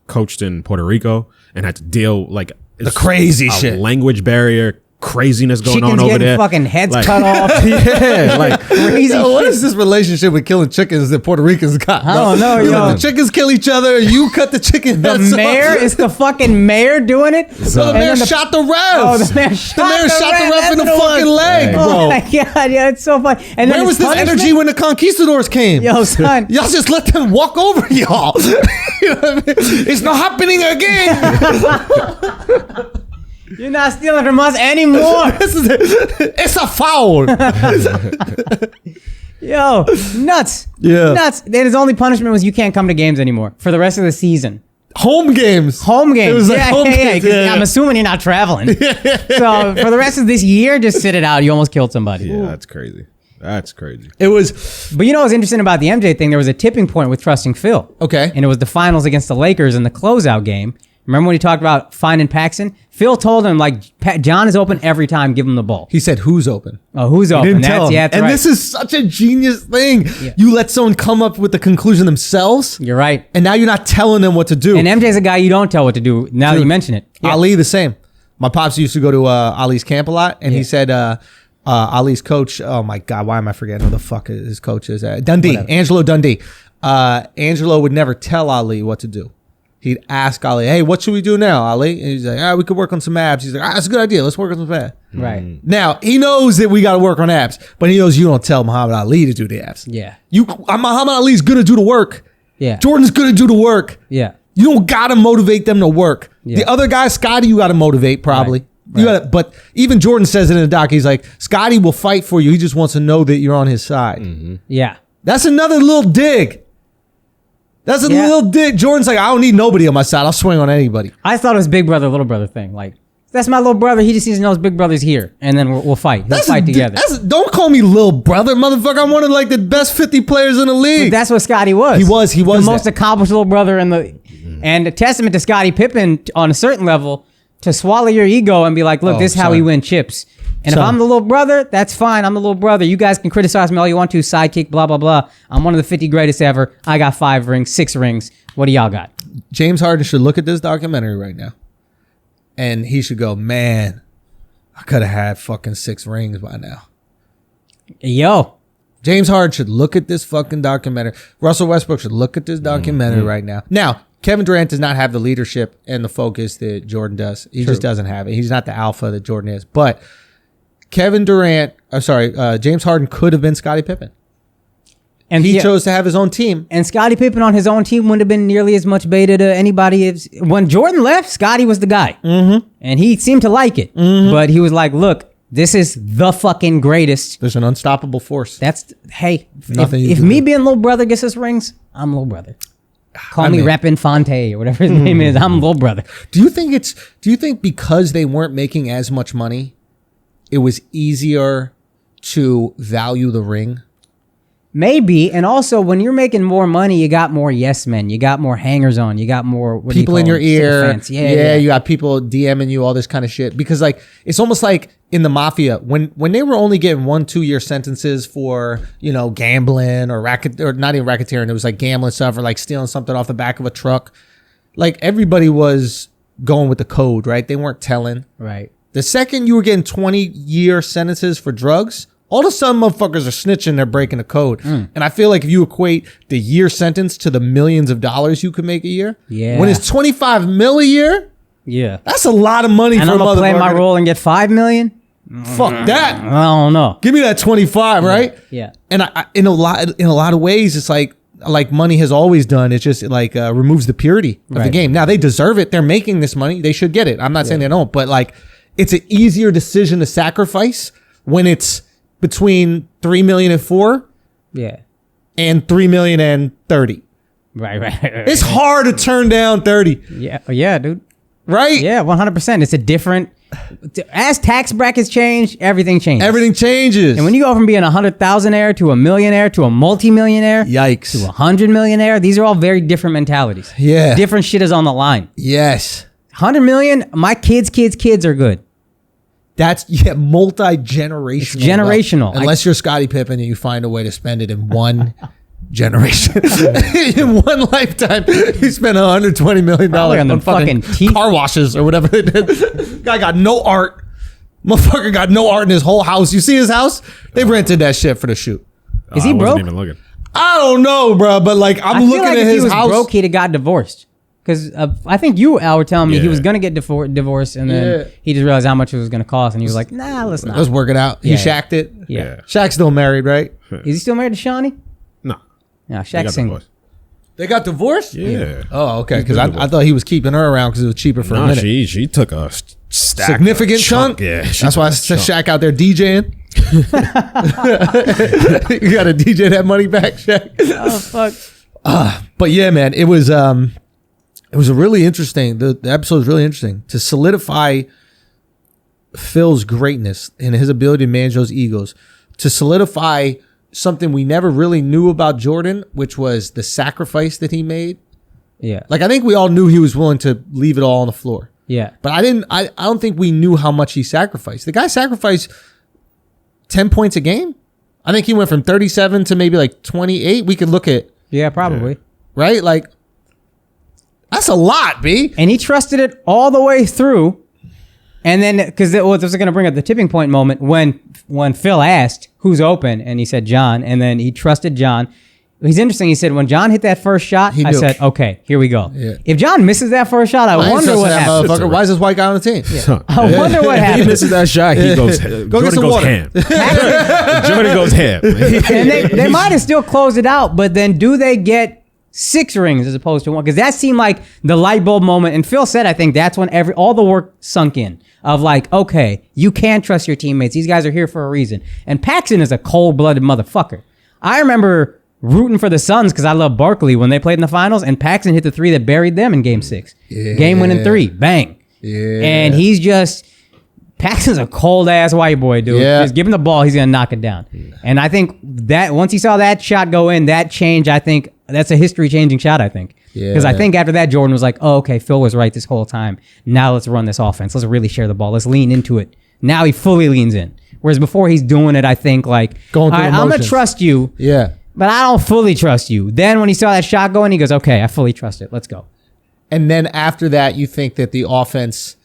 B: coached in Puerto Rico and had to deal like...
A: The crazy shit.
B: Language barrier, craziness going
C: Chickens
B: on over
C: getting
B: there.
C: Fucking heads cut off.
B: Yeah, like
C: crazy
A: what is this relationship with killing chickens that Puerto Ricans got?
C: I don't know,
A: You
C: yo.
A: let the chickens kill each other. You cut the chicken
C: The
A: heads
C: mayor
A: off.
C: is the fucking mayor doing it.
A: So the mayor shot the ref.
C: Oh, the mayor shot
A: the ref in the fucking leg, bro.
C: Oh my god, yeah, it's so funny. And
A: Where was this energy when the conquistadors came?
C: Yo, son.
A: Y'all just let them walk over y'all. You know what I mean? It's not happening again.
C: You're not stealing from us anymore.
A: It's a foul.
C: Yo, nuts.
A: Yeah.
C: Nuts. Then his only punishment was you can't come to games anymore for the rest of the season.
A: Home games.
C: It was like home games. 'Cause
A: Yeah.
C: I'm assuming you're not traveling. So for the rest of this year, just sit it out. You almost killed somebody.
B: Yeah, that's crazy. That's crazy.
A: It was...
C: But you know what's interesting about the MJ thing? There was a tipping point with trusting Phil.
A: Okay.
C: And it was the finals against the Lakers in the closeout game. Remember when he talked about finding Paxson? Phil told him, like, John is open every time, give him the ball.
A: He said, who's open?
C: Oh, who's open?
A: Didn't tell him.
C: That's
A: and
C: right.
A: this is such a genius thing.
C: Yeah.
A: You let someone come up with the conclusion themselves.
C: You're right.
A: And now you're not telling them what to do.
C: And MJ's a guy you don't tell what to do now that you mention it. Yeah.
A: Ali, the same. My pops used to go to Ali's camp a lot. And he said, Ali's coach, oh my God, why am I forgetting who the fuck his coach is? Dundee, whatever. Angelo Dundee. Angelo would never tell Ali what to do. He'd ask Ali, hey, what should we do now, Ali? And he's like, we could work on some abs. He's like, that's a good idea. Let's work on some abs.
C: Right.
A: Now, he knows that we got to work on abs, but he knows you don't tell Muhammad Ali to do the abs.
C: Yeah.
A: Muhammad Ali's going to do the work.
C: Yeah.
A: Jordan's going to do the work.
C: Yeah.
A: You don't got to motivate them to work.
C: Yeah.
A: The other guy, Scotty, you got to motivate probably.
C: Right.
A: You gotta, but even Jordan says it in the doc. He's like, Scotty will fight for you. He just wants to know that you're on his side.
B: Mm-hmm.
C: Yeah.
A: That's another little dig. That's a little dig. Jordan's like, I don't need nobody on my side. I'll swing on anybody.
C: I thought it was big brother, little brother thing. Like, that's my little brother. He just needs to know his big brother's here. And then we'll fight. We'll fight together.
A: Don't call me little brother, motherfucker. I'm one of like the best 50 players in the league.
C: But that's what Scotty was.
A: He was
C: the most accomplished little brother in the... And a testament to Scottie Pippen on a certain level to swallow your ego and be like, look, this is how we win chips. And if I'm the little brother, that's fine. I'm the little brother. You guys can criticize me all you want to, sidekick, blah, blah, blah. I'm one of the 50 greatest ever. I got 5 rings, 6 rings. What do y'all got?
A: James Harden should look at this documentary right now. And he should go, man, I could have had fucking 6 rings by now.
C: Yo.
A: James Harden should look at this fucking documentary. Russell Westbrook should look at this documentary right now. Now, Kevin Durant does not have the leadership and the focus that Jordan does. He just doesn't have it. He's not the alpha that Jordan is. But James Harden could have been Scottie Pippen.
C: And
A: he chose to have his own team.
C: And Scottie Pippen on his own team wouldn't have been nearly as much beta to anybody. When Jordan left, Scottie was the guy.
A: Mm-hmm.
C: And he seemed to like it. Mm-hmm. But he was like, look, this is the fucking greatest.
A: There's an unstoppable force.
C: If me being little brother gets us rings, I'm little brother. Call me Rappin' Fonte or whatever his name is. I'm little brother.
A: Do you think because they weren't making as much money, it was easier to value the ring?
C: Maybe. And also, when you're making more money, you got more yes men. You got more hangers on. You got more
A: people in your ear. Yeah, you got people DMing you, all this kind of shit. Because like it's almost like in the mafia when they were only getting 1-2 year sentences for gambling or not even racketeering. It was like gambling stuff or like stealing something off the back of a truck. Like everybody was going with the code, right? They weren't telling.
C: Right.
A: The second you were getting 20-year sentences for drugs, all of a sudden motherfuckers are snitching, they're breaking the code. And I feel like if you equate the year sentence to the millions of dollars you could make a year, when it's 25 mil a year, that's a lot of money
C: and
A: for a motherfucker.
C: And I'm gonna play my role and get 5 million?
A: Fuck that.
C: I don't know.
A: Give me that 25, right?
C: Yeah.
A: And in a lot of ways, it's like money has always done. It's just like removes the purity of the game. Now they deserve it. They're making this money. They should get it. I'm not saying they don't, but like it's an easier decision to sacrifice when it's between 3 million and 4 and 3 million and 30.
C: Right.
A: It's hard to turn down 30.
C: Yeah, dude.
A: Right?
C: Yeah, 100%. It's a different, as tax brackets change, everything changes.
A: Everything changes.
C: And when you go from being a 100,000-aire to a millionaire to a multi-millionaire,
A: yikes,
C: to a 100-millionaire, these are all very different mentalities.
A: Yeah.
C: Different shit is on the line.
A: Yes.
C: 100 million, my kids are good.
A: That's multi-generational.
C: It's generational.
A: Unless you're Scottie Pippen and you find a way to spend it in one generation. In one lifetime, he spent $120 million on fucking car washes or whatever they did. Guy got no art. Motherfucker got no art in his whole house. You see his house? They rented that shit for the shoot.
C: Is he broke?
B: Even looking.
A: I don't know, bro. But like, I'm looking at his house. If he was broke,
C: he'd have got divorced. Because I think you, Al, were telling me he was going to get divorced, and then he just realized how much it was going to cost, and he was like, nah, let's not.
A: Let's work it out. He shacked it.
C: Yeah.
A: Shaq's still married, right?
C: Is he still married to Shawnee?
B: No.
C: Yeah, Shaq's single.
A: They got divorced?
B: Yeah.
A: Oh, okay. Because I thought he was keeping her around because it was cheaper for a minute.
B: She took a
A: significant chunk.
B: Yeah.
A: That's why I said Shaq out there DJing. You got to DJ that money back, Shaq.
C: Oh, fuck.
A: But yeah, man, it was a really interesting. The episode was really interesting to solidify Phil's greatness and his ability to manage those egos, to solidify something we never really knew about Jordan, which was the sacrifice that he made.
C: Yeah.
A: Like I think we all knew he was willing to leave it all on the floor.
C: Yeah.
A: But I don't think we knew how much he sacrificed. The guy sacrificed 10 points a game. I think he went from 37 to maybe like 28. We could look at.
C: Yeah, probably.
A: Right? Like, that's a lot, B.
C: And he trusted it all the way through. And then, because this was going to bring up the tipping point moment when Phil asked who's open, and he said John, and then he trusted John. He's interesting. He said when John hit that first shot, I said, okay, here we go. Yeah. If John misses that first shot, I wonder what happens.
A: Why is this white guy on the team?
C: Yeah. I wonder what happens.
B: If he misses that shot, he goes, go get some water. Ham. Jordan goes ham.
C: And they might have still closed it out, but then do they get 6 rings as opposed to 1? Because that seemed like the light bulb moment. And Phil said, I think that's when all the work sunk in. Of like, okay, you can trust your teammates. These guys are here for a reason. And Paxson is a cold-blooded motherfucker. I remember rooting for the Suns because I love Barkley when they played in the finals, and Paxson hit the 3 that buried them in Game 6. Yeah. Game-winning 3. Bang.
A: Yeah.
C: And Paxson's a cold-ass white boy, dude. Yeah. Just give him the ball, he's going to knock it down. Yeah. And I think that once he saw that shot go in, that change, I think, that's a history-changing shot, I think. Because I think after that, Jordan was like, oh, okay, Phil was right this whole time. Now let's run this offense. Let's really share the ball. Let's lean into it. Now he fully leans in. Whereas before he's doing it, I think, like, all right, I'm going to trust you.
A: Yeah.
C: But I don't fully trust you. Then when he saw that shot going, he goes, okay, I fully trust it. Let's go. And
A: then after that, you think that the offense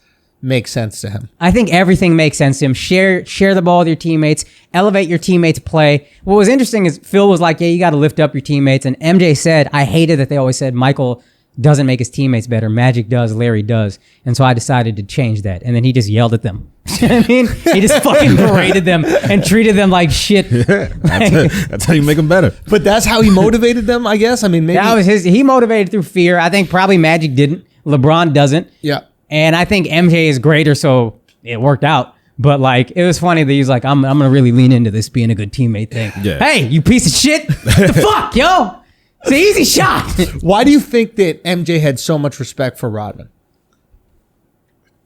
A: makes sense to him.
C: I think everything makes sense to him. Share the ball with your teammates. Elevate your teammates' play. What was interesting is Phil was like, yeah, you got to lift up your teammates. And MJ said, I hated that they always said Michael doesn't make his teammates better. Magic does. Larry does. And so I decided to change that. And then he just yelled at them You know what I mean? He just fucking berated them and treated them like shit.
B: That's how you make them better.
A: But that's how he motivated them, I guess. I mean, maybe.
C: That was he motivated through fear. I think probably Magic didn't. LeBron doesn't.
A: Yeah.
C: And I think MJ is greater, so it worked out. But like, it was funny that he's like, I'm gonna really lean into this being a good teammate thing.
B: Yeah.
C: Hey, you piece of shit! What the fuck, yo? It's an easy shot.
A: Why do you think that MJ had so much respect for Rodman?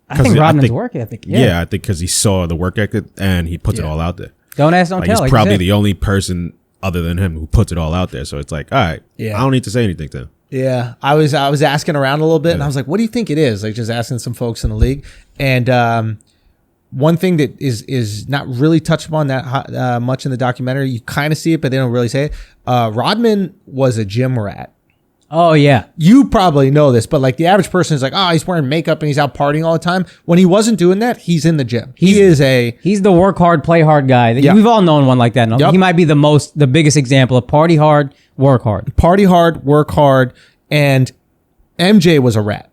C: I think Rodman's work ethic.
B: Yeah, I think because he saw the work ethic and he puts it all out there.
C: Don't ask, don't tell.
B: He's probably the only person other than him who puts it all out there. So it's like, all right, I don't need to say anything to him.
A: Yeah, I was asking around a little bit, and I was like, "What do you think it is?" Like just asking some folks in the league, and one thing that is not really touched upon that much in the documentary, you kind of see it, but they don't really say it. Rodman was a gym rat.
C: Oh yeah,
A: you probably know this, but like the average person is like, "Oh, he's wearing makeup and he's out partying all the time." When he wasn't doing that, he's in the gym. He's
C: the work hard, play hard guy.
A: Yep.
C: We've all known one like that. Yep. He might be the biggest example of party hard, work hard.
A: Party hard, work hard, and MJ was a rat.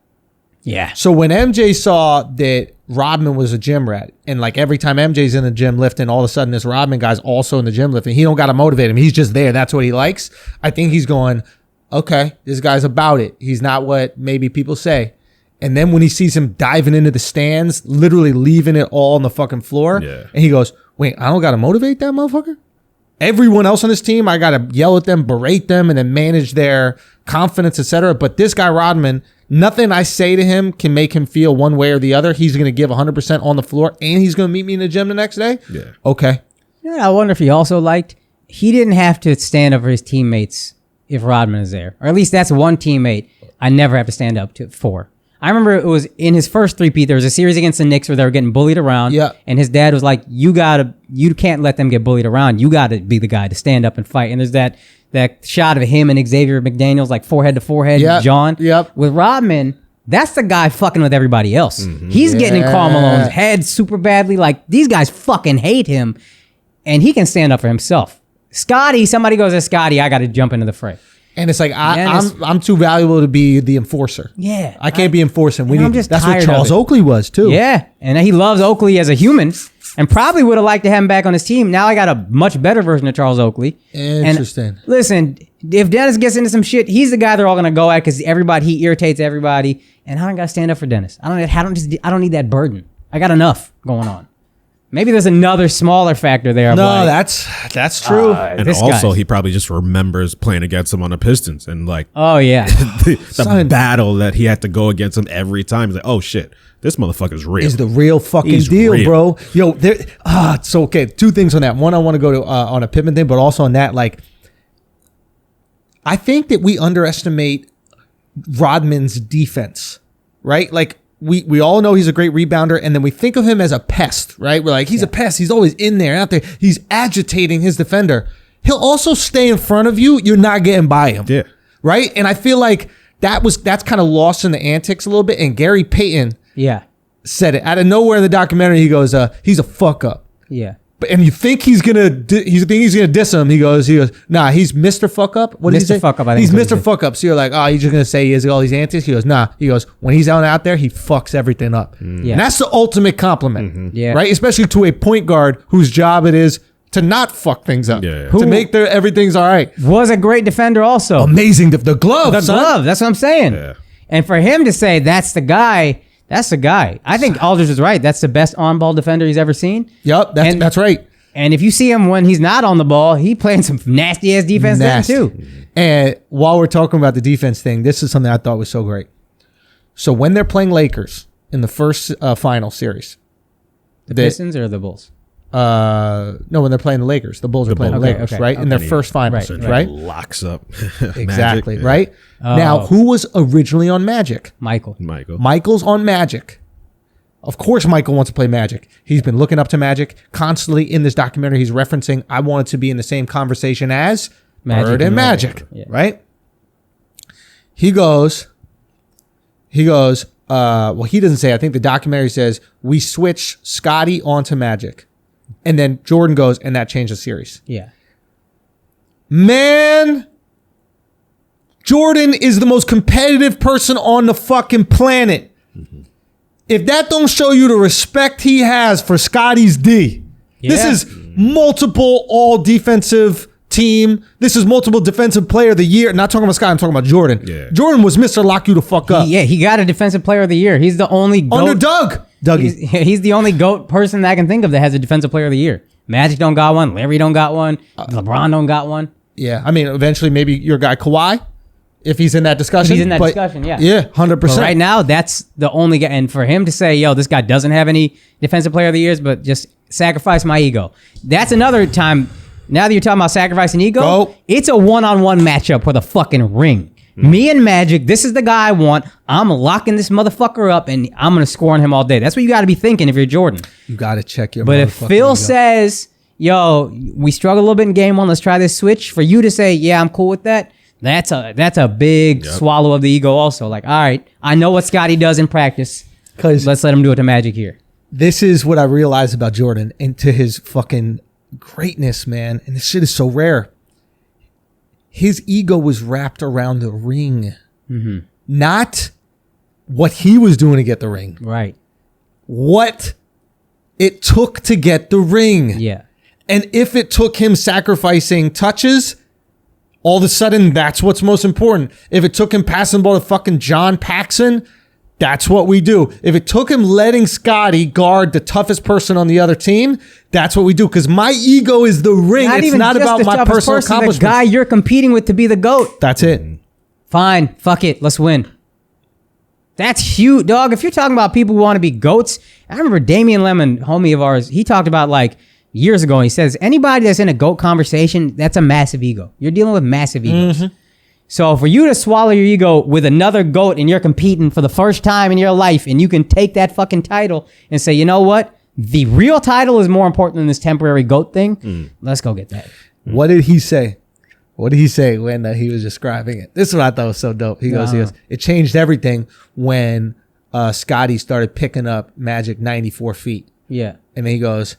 C: Yeah.
A: So when MJ saw that Rodman was a gym rat, and like every time MJ's in the gym lifting, all of a sudden this Rodman guy's also in the gym lifting. He don't got to motivate him. He's just there. That's what he likes. I think he's going, okay, this guy's about it. He's not what maybe people say. And then when he sees him diving into the stands, literally leaving it all on the fucking floor, and he goes, wait, I don't got to motivate that motherfucker? Everyone else on this team, I got to yell at them, berate them, and then manage their confidence, etc. But this guy, Rodman, nothing I say to him can make him feel one way or the other. He's going to give 100% on the floor, and he's going to meet me in the gym the next day?
B: Yeah.
A: Okay.
C: Yeah, I wonder if he also liked, he didn't have to stand up for his teammates if Rodman is there. Or at least that's one teammate I never have to stand up for. I remember it was in his first three-peat, there was a series against the Knicks where they were getting bullied around.
A: Yeah.
C: And his dad was like, you can't let them get bullied around. You got to be the guy to stand up and fight. And there's that shot of him and Xavier McDaniels, like forehead to forehead, John.
A: Yep.
C: With Rodman, that's the guy fucking with everybody else. Mm-hmm. He's getting in Karl Malone's head super badly. Like, these guys fucking hate him. And he can stand up for himself. Scotty, somebody goes at Scotty, I got to jump into the fray.
A: And it's like, I'm too valuable to be the enforcer.
C: Yeah.
A: I can't be enforcing. That's what
C: tired
A: Charles Oakley was too.
C: Yeah. And he loves Oakley as a human and probably would have liked to have him back on his team. Now I got a much better version of Charles Oakley.
A: Interesting.
C: And listen, if Dennis gets into some shit, he's the guy they're all going to go at because he irritates everybody. And I don't got to stand up for Dennis. I don't need that burden. I got enough going on. Maybe there's another smaller factor there.
A: No, like, that's true.
B: And also, he probably just remembers playing against him on the Pistons and like,
C: oh yeah,
B: the battle that he had to go against him every time. He's like, oh shit, this motherfucker's real.
A: Is the real fucking deal, real. Bro. Yo, it's okay. Two things on that. One, I want to go to on a Pittman thing, but also on that, like, I think that we underestimate Rodman's defense, right? Like, we all know he's a great rebounder, and then we think of him as a pest, right? We're like, he's a pest. He's always in there, out there. He's agitating his defender. He'll also stay in front of you. You're not getting by him.
B: Yeah.
A: Right? And I feel like that's kind of lost in the antics a little bit. And Gary Payton said it. Out of nowhere in the documentary, he goes, he's a fuck up.
C: Yeah.
A: And you think he's gonna diss him. He goes, nah, he's Mr. Fuck Up. What did he say?
C: Mr. Fuck Up, I think.
A: He's Mr. Fuck Up. So you're like, oh, you're just gonna say he has all these antics? He goes, nah. He goes, when he's out there, he fucks everything up. Yeah. And that's the ultimate compliment. Mm-hmm. Yeah. Right? Especially to a point guard whose job it is to not fuck things up. Yeah. To make everything's all right.
C: Was a great defender also.
A: Amazing. The glove.
C: The glove. That's what I'm saying. Yeah. And for him to say that's the guy. That's the guy. I think Aldridge is right. That's the best on-ball defender he's ever seen.
A: Yep, that's right.
C: And if you see him when he's not on the ball, he playing some nasty-ass defense then too.
A: And while we're talking about the defense thing, this is something I thought was so great. So when they're playing Lakers in the first final series.
C: The Pistons or the Bulls?
A: No, when they're playing the Lakers. The Bulls are playing the Lakers, right? In their first finals, right?
B: Locks up.
A: Exactly, right? Now, who was originally on Magic?
C: Michael.
A: Michael's on Magic. Of course, Michael wants to play Magic. He's been looking up to Magic constantly in this documentary. He's referencing, I wanted to be in the same conversation as Bert and Magic, right? He goes, well, he doesn't say, I think the documentary says, we switch Scotty onto Magic. And then Jordan goes, and that changed the series.
C: Yeah.
A: Man, Jordan is the most competitive person on the fucking planet. Mm-hmm. If that don't show you the respect he has for Scotty's D, this is multiple all defensive team. This is multiple defensive player of the year. Not talking about Scotty, I'm talking about Jordan. Yeah. Jordan was Mr. Lock you the fuck up.
C: He got a defensive player of the year. He's the only GOAT.
A: Under Dougie.
C: He's the only GOAT person that I can think of that has a defensive player of the year. Magic don't got one. Larry don't got one. LeBron don't got one.
A: Yeah, I mean, eventually maybe your guy Kawhi, if he's in that discussion.
C: If he's in that discussion, yeah.
A: Yeah, 100%.
C: But right now, that's the only guy. And for him to say, yo, this guy doesn't have any defensive player of the years, but just sacrifice my ego. That's another time. Now that you're talking about sacrificing ego, it's a one-on-one matchup for the fucking ring. Me and Magic, this is the guy I want. I'm locking this motherfucker up, and I'm going to score on him all day. That's what you got to be thinking if you're Jordan.
A: You got to check your
C: But if Phil says, yo, we struggle a little bit in game one, let's try this switch, for you to say, yeah, I'm cool with that, that's a big swallow of the ego also. Like, all right, I know what Scotty does in practice. Let's let him do it to Magic here.
A: This is what I realized about Jordan and to his fucking greatness, man. And this shit is so rare. His ego was wrapped around the ring, not what he was doing to get the ring.
C: Right.
A: What it took to get the ring.
C: Yeah.
A: And if it took him sacrificing touches, all of a sudden that's what's most important. If it took him passing the ball to fucking John Paxson, that's what we do. If it took him letting Scotty guard the toughest person on the other team, that's what we do. Because my ego is the ring. It's not about my personal accomplishments.
C: The guy you're competing with to be the GOAT.
A: That's it.
C: Fine. Fuck it. Let's win. That's huge, dog. If you're talking about people who want to be GOATs, I remember Damian Lemon, homie of ours, he talked about like years ago, and he says, anybody that's in a GOAT conversation, that's a massive ego. You're dealing with massive egos. So for you to swallow your ego with another GOAT and you're competing for the first time in your life and you can take that fucking title and say, you know what? The real title is more important than this temporary GOAT thing. Let's go get that.
A: What did he say? What did he say when he was describing it? This is what I thought was so dope. He goes, it changed everything when Scotty started picking up Magic 94 feet.
C: Yeah.
A: And then he goes,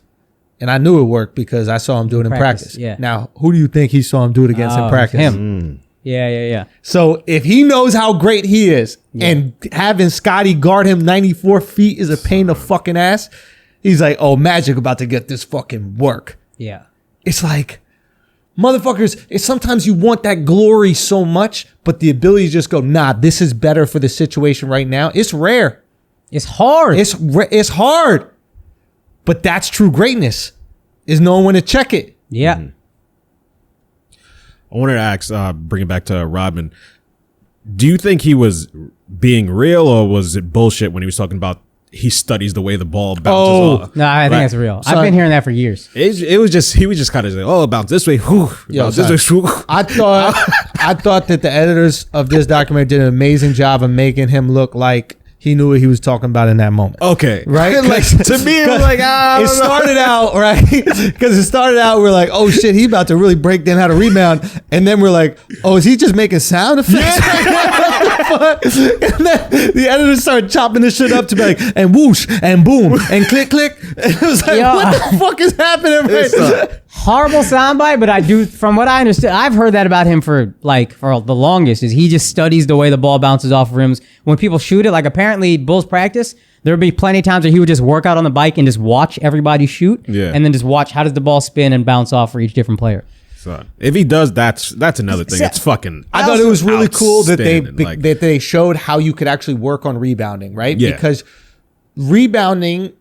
A: and I knew it worked because I saw him do it in practice.
C: Yeah.
A: Now, who do you think he saw him do it against in practice?
C: Him. Yeah.
A: So if he knows how great he is and having Scotty guard him 94 feet is a pain in the fucking ass, he's like, oh, Magic about to get this fucking work.
C: Yeah.
A: It's like, motherfuckers, sometimes you want that glory so much, but the ability to just go, nah, this is better for the situation right now. It's rare.
C: It's hard.
A: It's hard. But that's true greatness, is knowing when to check it.
C: Yeah.
B: I wanted to ask, bring it back to Rodman. Do you think he was being real or was it bullshit when he was talking about he studies the way the ball bounces off?
C: No, I think that's real. I've been hearing that for years.
B: It was just, he was just kind of like, oh, bounce this way. This way.
A: I thought that the editors of this documentary did an amazing job of making him look like he knew what he was talking about in that moment.
B: Okay.
A: Right?
B: Like, to me, it was like,
A: it started out, right? Because it started out, we're like, oh shit, he about to really break down how to rebound. And then we're like, oh, is he just making sound effects? What the fuck? And then the editors started chopping this shit up to be like, and whoosh, and boom, and click, click. And it was like, what the fuck is happening right now?
C: Horrible soundbite, but from what I understood, I've heard that about him for the longest, is he just studies the way the ball bounces off rims. When people shoot it, like apparently Bulls practice, there'd be plenty of times where he would just work out on the bike and just watch everybody shoot, and then just watch how does the ball spin and bounce off for each different player.
B: So if he does, that's another thing. It's fucking.
A: I thought it was really cool that they showed how you could actually work on rebounding, right?
B: Yeah.
A: Because rebounding,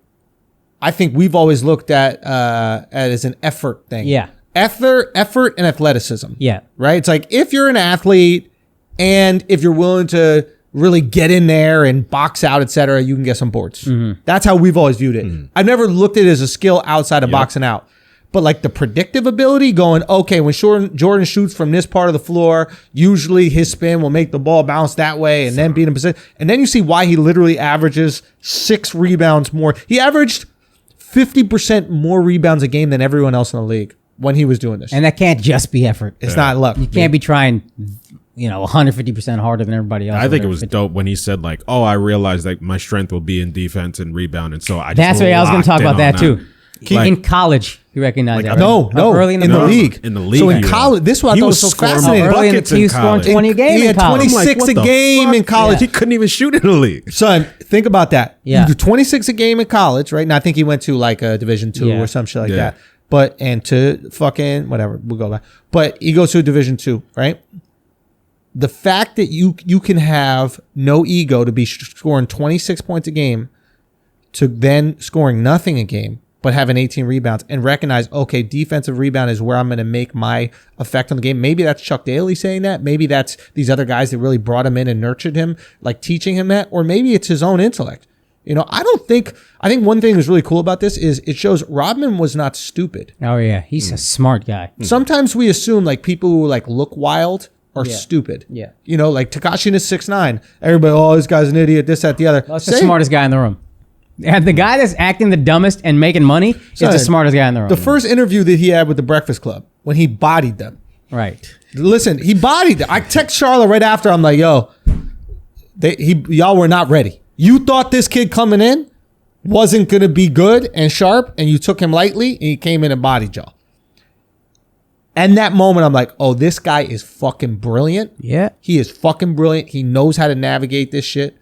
A: I think we've always looked at as an effort thing.
C: Yeah.
A: Effort and athleticism.
C: Yeah.
A: Right? It's like if you're an athlete and if you're willing to really get in there and box out, et cetera, you can get some boards. That's how we've always viewed it. I've never looked at it as a skill outside of boxing out. But like the predictive ability going, okay, when Jordan shoots from this part of the floor, usually his spin will make the ball bounce that way and then be in position. And then you see why he literally averages 6 rebounds more. He averaged 50% more rebounds a game than everyone else in the league when he was doing this.
C: And that can't just be effort.
A: It's not luck.
C: You can't be trying 150% harder than everybody else.
B: I think it was dope when he said like, oh, I realized that my strength will be in defense and rebound. And so that's
C: what I was going to talk about that too. In college, you recognize that, right?
A: No,
C: early in the
A: league.
B: In the league.
A: So in college, this is what I thought was so fascinating.
C: Early in the he was scoring 20 a game in college.
A: 26 a game in college.
B: He couldn't even shoot in the league.
A: Son, think about that.
C: Yeah.
A: You do 26 a game in college, right? And I think he went to like a Division II or some shit like that. But, and to fucking, whatever, we'll go back. But he goes to a Division II, right? The fact that you can have no ego to be scoring 26 points a game to then scoring nothing a game, but having 18 rebounds and recognize, okay, defensive rebound is where I'm going to make my effect on the game. Maybe that's Chuck Daly saying that. Maybe that's these other guys that really brought him in and nurtured him, like teaching him that. Or maybe it's his own intellect. You know, I think one thing that's really cool about this is it shows Rodman was not stupid.
C: Oh, yeah. He's a smart guy.
A: Sometimes we assume like people who like look wild are stupid.
C: Yeah.
A: You know, like Tekashi is 6'9". Everybody, oh, this guy's an idiot, this, that, the other.
C: That's the smartest guy in the room. And the guy that's acting the dumbest and making money is the smartest guy in the room.
A: The first interview that he had with the Breakfast Club, when he bodied them.
C: Right.
A: Listen, he bodied them. I text Charlotte right after. I'm like, yo, y'all were not ready. You thought this kid coming in wasn't going to be good and sharp, and you took him lightly, and he came in and bodied y'all. And that moment, I'm like, oh, this guy is fucking brilliant.
C: Yeah.
A: He is fucking brilliant. He knows how to navigate this shit.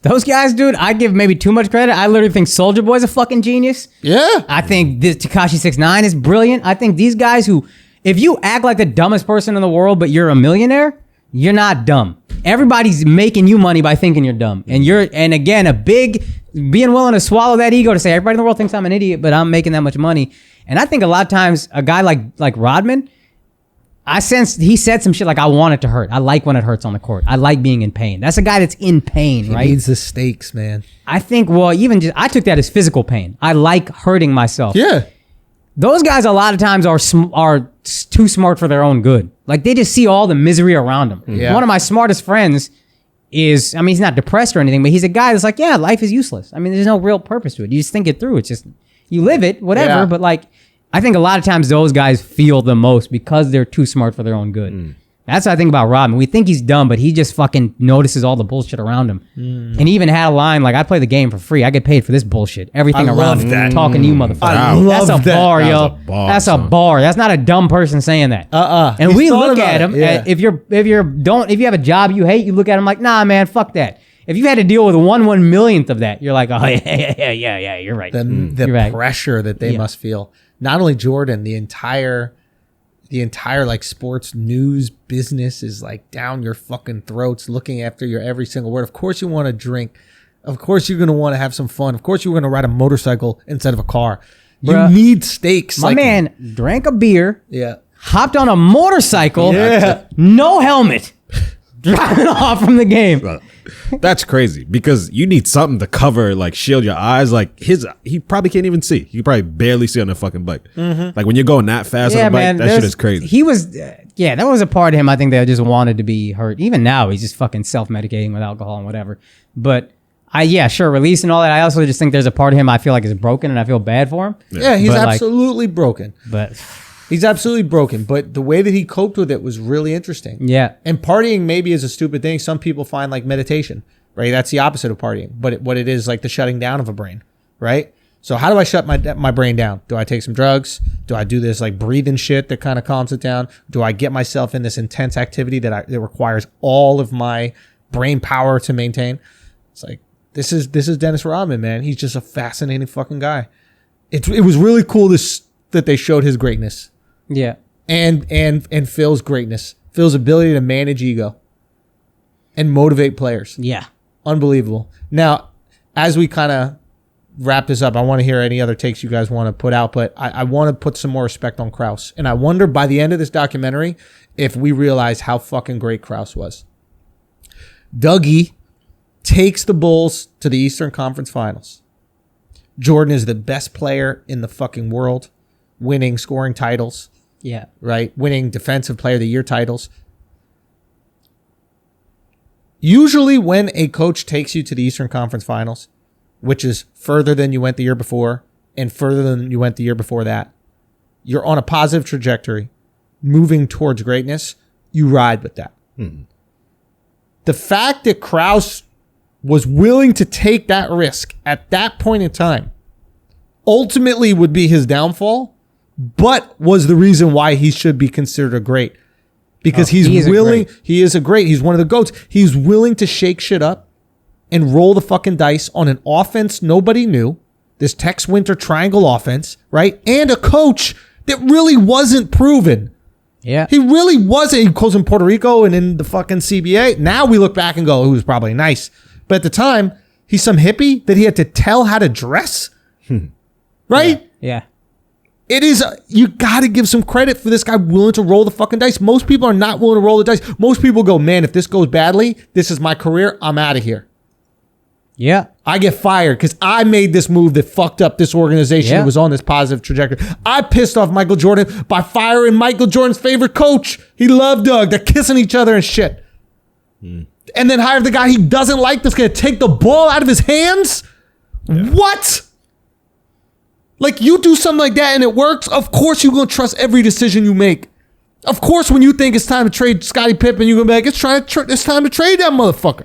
C: Those guys, dude, I give maybe too much credit. I literally think Soulja Boy's a fucking genius.
A: Yeah.
C: I think this Tekashi 6ix9ine is brilliant. I think these guys who, if you act like the dumbest person in the world, but you're a millionaire, you're not dumb. Everybody's making you money by thinking you're dumb. And again, being willing to swallow that ego to say, everybody in the world thinks I'm an idiot, but I'm making that much money. And I think a lot of times a guy like Rodman, I sensed he said some shit like, I want it to hurt. I like when it hurts on the court. I like being in pain. That's a guy that's in pain, right?
A: He needs the stakes, man.
C: I think, I took that as physical pain. I like hurting myself.
A: Yeah.
C: Those guys a lot of times are too smart for their own good. Like they just see all the misery around them.
A: Yeah.
C: One of my smartest friends is, I mean, he's not depressed or anything, but he's a guy that's like, yeah, life is useless. I mean, there's no real purpose to it. You just think it through. It's just, you live it, whatever.
A: Yeah.
C: But like, I think a lot of times those guys feel the most because they're too smart for their own good. That's what I think about Rodman. We think he's dumb, but he just fucking notices all the bullshit around him. And he even had a line like, I play the game for free. I get paid for this bullshit. Everything around me. Talking to you, motherfucker.
A: I love
C: That's a
A: that.
C: bar, yo.
B: That's a bar,
C: That's a bar. That's not a dumb person saying that. And
A: He's
C: we
A: thought
C: look
A: about
C: at
A: it.
C: him.
A: Yeah.
C: If you have a job you hate, you look at him like, nah, man, fuck that. If you had to deal with 1/1,000,000th of that, you're like, oh yeah, you're right.
A: The
C: You're right.
A: pressure that they must feel. Not only Jordan, the entire like sports news business is like down your fucking throats, looking after your every single word. Of course you want to drink. Of course you're going to want to have some fun. Of course you're going to ride a motorcycle instead of a car.
C: Bruh,
A: you need stakes.
C: My man drank a beer,
A: Yeah.
C: hopped on a motorcycle,
A: Yeah.
C: no helmet, driving off from the game.
B: That's crazy because you need something to cover, like shield your eyes. Like he probably can't even see. You probably barely see on a fucking bike. Like when you're going that fast on a bike, that shit is crazy.
C: He was, that was a part of him. I think that just wanted to be hurt. Even now, he's just fucking self-medicating with alcohol and whatever. But release and all that. I also just think there's a part of him I feel like is broken, and I feel bad for him.
A: Yeah, he's
C: But,
A: absolutely broken.
C: But
A: He's absolutely broken, but the way that he coped with it was really interesting.
C: yeah,
A: And partying maybe is a stupid thing. Some people find like meditation, right? That's the opposite of partying, but what it is like the shutting down of a brain, right? So how do I shut my brain down? Do I take some drugs? Do I do this like breathing shit that kind of calms it down? Do I get myself in this intense activity that requires all of my brain power to maintain? It's like this is Dennis Rodman, man. He's just a fascinating fucking guy. It was really cool that they showed his greatness.
C: yeah.
A: And Phil's greatness, Phil's ability to manage ego and motivate players.
C: Yeah.
A: Unbelievable. Now, as we kind of wrap this up, I want to hear any other takes you guys want to put out, but I want to put some more respect on Krause. And I wonder by the end of this documentary if we realize how fucking great Krause was. Dougie takes the Bulls to the Eastern Conference Finals. Jordan is the best player in the fucking world, winning scoring titles.
C: Yeah.
A: Right? Winning Defensive Player of the Year titles. Usually when a coach takes you to the Eastern Conference Finals, which is further than you went the year before and further than you went the year before that, you're on a positive trajectory, moving towards greatness. You ride with that. Mm-hmm. The fact that Krause was willing to take that risk at that point in time ultimately would be his downfall, but was the reason why he should be considered a great. Because he's willing. He is a great. He's one of the GOATs. He's willing to shake shit up and roll the fucking dice on an offense nobody knew. This Tex Winter triangle offense, right? And a coach that really wasn't proven.
C: Yeah.
A: He really wasn't. He goes in Puerto Rico and in the fucking CBA. Now we look back and go, he was probably nice. But at the time, he's some hippie that he had to tell how to dress. Right?
C: Yeah.
A: It is, you got to give some credit for this guy willing to roll the fucking dice. Most people are not willing to roll the dice. Most people go, man, if this goes badly, this is my career. I'm out of here.
C: Yeah.
A: I get fired because I made this move that fucked up this organization that was on this positive trajectory. I pissed off Michael Jordan by firing Michael Jordan's favorite coach. He loved Doug. They're kissing each other and shit. And then hired the guy he doesn't like that's going to take the ball out of his hands? Yeah. What? Like, you do something like that and it works, of course you're going to trust every decision you make. Of course, when you think it's time to trade Scottie Pippen, you're going to be like, it's time to trade that motherfucker.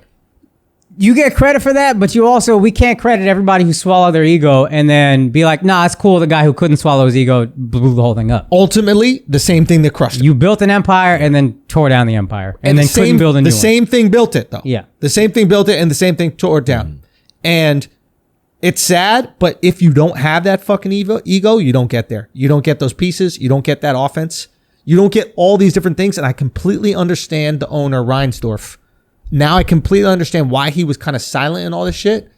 C: You get credit for that, but we can't credit everybody who swallowed their ego and then be like, nah, it's cool. The guy who couldn't swallow his ego blew the whole thing up.
A: Ultimately, the same thing that crushed it.
C: You built an empire and then tore down the empire and then couldn't build a new one.
A: The same thing built it, though.
C: Yeah.
A: The same thing built it and the same thing tore it down. And it's sad, but if you don't have that fucking ego, you don't get there. You don't get those pieces. You don't get that offense. You don't get all these different things. And I completely understand the owner, Reinsdorf. Now I completely understand why he was kind of silent and all this shit.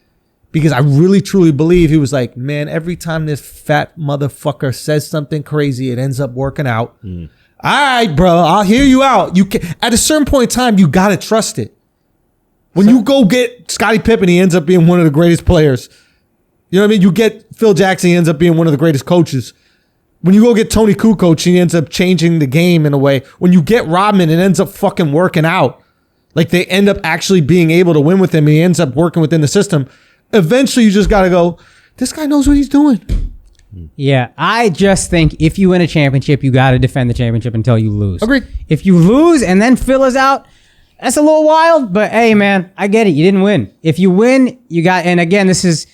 A: Because I really, truly believe he was like, man, every time this fat motherfucker says something crazy, it ends up working out. All right, bro, I'll hear you out. At a certain point in time, you got to trust it. When you go get Scottie Pippen, he ends up being one of the greatest players. You know what I mean? You get Phil Jackson, he ends up being one of the greatest coaches. When you go get Tony Kukoc, he ends up changing the game in a way. When you get Rodman, it ends up fucking working out. Like, they end up actually being able to win with him. He ends up working within the system. Eventually, you just got to go, this guy knows what he's doing.
C: Yeah, I just think if you win a championship, you got to defend the championship until you lose.
A: Agreed.
C: If you lose and then Phil is out, that's a little wild. But hey, man, I get it. You didn't win. If you win, you got, and again, this is,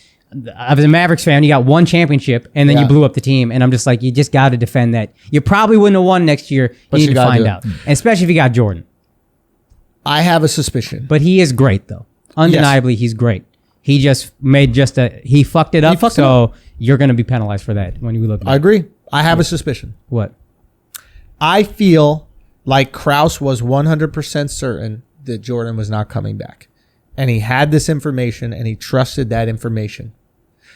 C: as a Mavericks fan, you got one championship and then you blew up the team. And I'm just like, you just got to defend that. You probably wouldn't have won next year. But you need to find out. And especially if you got Jordan.
A: I have a suspicion.
C: But he is great, though. Undeniably, he's great. He just made he fucked it up. So you're going to be penalized for that when you look at it.
A: I agree. I have a suspicion.
C: What?
A: I feel like Krause was 100% certain that Jordan was not coming back. And he had this information and he trusted that information.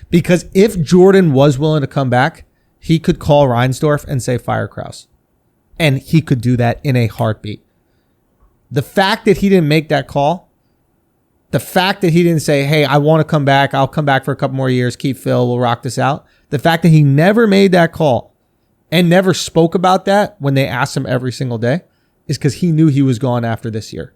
A: Because if Jordan was willing to come back, he could call Reinsdorf and say, fire Krause. And he could do that in a heartbeat. The fact that he didn't make that call, the fact that he didn't say, hey, I want to come back. I'll come back for a couple more years. Keep Phil. We'll rock this out. The fact that he never made that call and never spoke about that when they asked him every single day is because he knew he was gone after this year.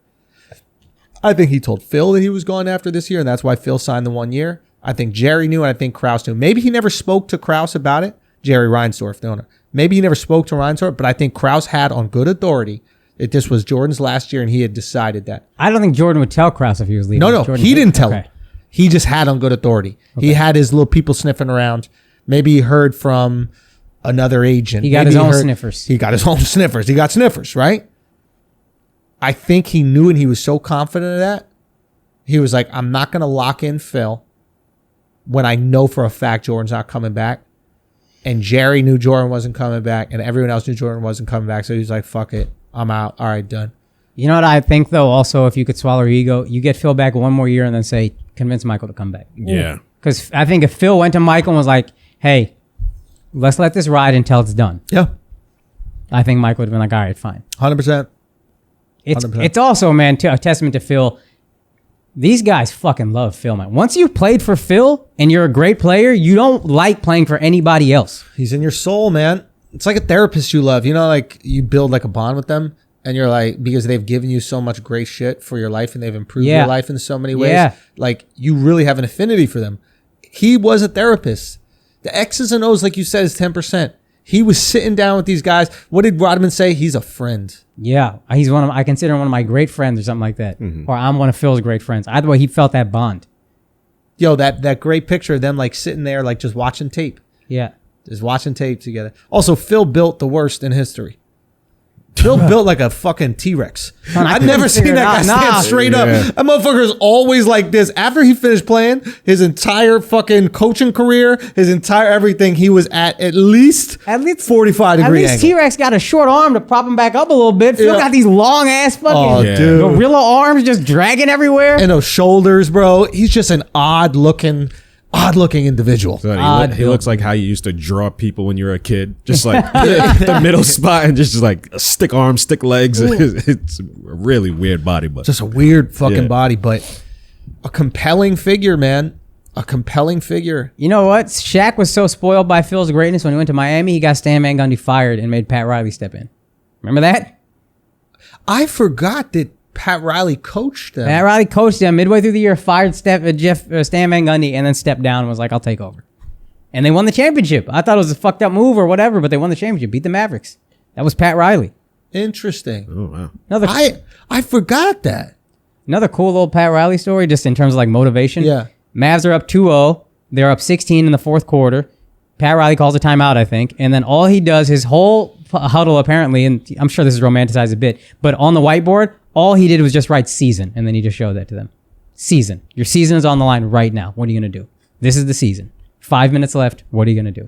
A: I think he told Phil that he was gone after this year, and that's why Phil signed the 1 year. I think Jerry knew, and I think Krause knew. Maybe he never spoke to Krause about it. Jerry Reinsdorf, the owner. Maybe he never spoke to Reinsdorf, but I think Krause had on good authority that this was Jordan's last year and he had decided that.
C: I don't think Jordan would tell Krause if he was leaving.
A: No,
C: Jordan
A: he didn't tell him. He just had on good authority. Okay. He had his little people sniffing around. Maybe he heard from another agent.
C: He got his own sniffers.
A: He got his own sniffers. He got sniffers, right? I think he knew, and he was so confident of that. He was like, I'm not going to lock in Phil when I know for a fact Jordan's not coming back. And Jerry knew Jordan wasn't coming back, and everyone else knew Jordan wasn't coming back. So he was like, fuck it. I'm out. All right, done.
C: You know what I think, though, also, if you could swallow your ego, you get Phil back one more year and then say, convince Michael to come back.
B: Yeah.
C: Because I think if Phil went to Michael and was like, hey, let's let this ride until it's done.
A: Yeah.
C: I think Michael would have been like, all right, fine.
A: 100%.
C: It's also, man, a testament to Phil. These guys fucking love Phil, man. Once you've played for Phil and you're a great player, you don't like playing for anybody else.
A: He's in your soul, man. It's like a therapist you love. You know, like you build like a bond with them and you're like, because they've given you so much great shit for your life and they've improved your life in so many ways. Yeah. Like you really have an affinity for them. He was a therapist. The X's and O's, like you said, is 10%. He was sitting down with these guys. What did Rodman say? He's a friend. Yeah.
C: He's I consider him one of my great friends or something like that. Mm-hmm. Or I'm one of Phil's great friends. Either way, he felt that bond.
A: Yo, that great picture of them like sitting there, like just watching tape.
C: Yeah.
A: Just watching tape together. Also, Phil built the worst in history. Phil built like a fucking T-Rex. I've never seen that guy stand straight up. That motherfucker's always like this. After he finished playing, his entire fucking coaching career, his entire everything, he was at least 45 degree
C: At least
A: angle.
C: T-Rex got a short arm to prop him back up a little bit. Phil got these long ass fucking gorilla arms just dragging everywhere.
A: And those shoulders, bro. He's just an odd looking individual.
B: So he looks like how you used to draw people when you were a kid. Just like the middle spot and just like stick arms, stick legs. It's a really weird body. But
A: just a weird fucking body, but a compelling figure, man. A compelling figure.
C: You know what? Shaq was so spoiled by Phil's greatness when he went to Miami, he got Stan Van Gundy fired and made Pat Riley step in. Remember that?
A: I forgot that Pat Riley coached them.
C: Pat Riley coached them midway through the year, fired Stan Van Gundy, and then stepped down and was like, I'll take over. And they won the championship. I thought it was a fucked up move or whatever, but they won the championship, beat the Mavericks. That was Pat Riley.
A: Interesting.
B: Oh, wow.
A: I forgot that.
C: Another cool little Pat Riley story, just in terms of like motivation.
A: Yeah.
C: Mavs are up 2-0. They're up 16 in the fourth quarter. Pat Riley calls a timeout, I think. And then all he does, his whole huddle apparently, and I'm sure this is romanticized a bit, but on the whiteboard, all he did was just write season, and then he just showed that to them. Season. Your season is on the line right now. What are you going to do? This is the season. 5 minutes left. What are you going to do?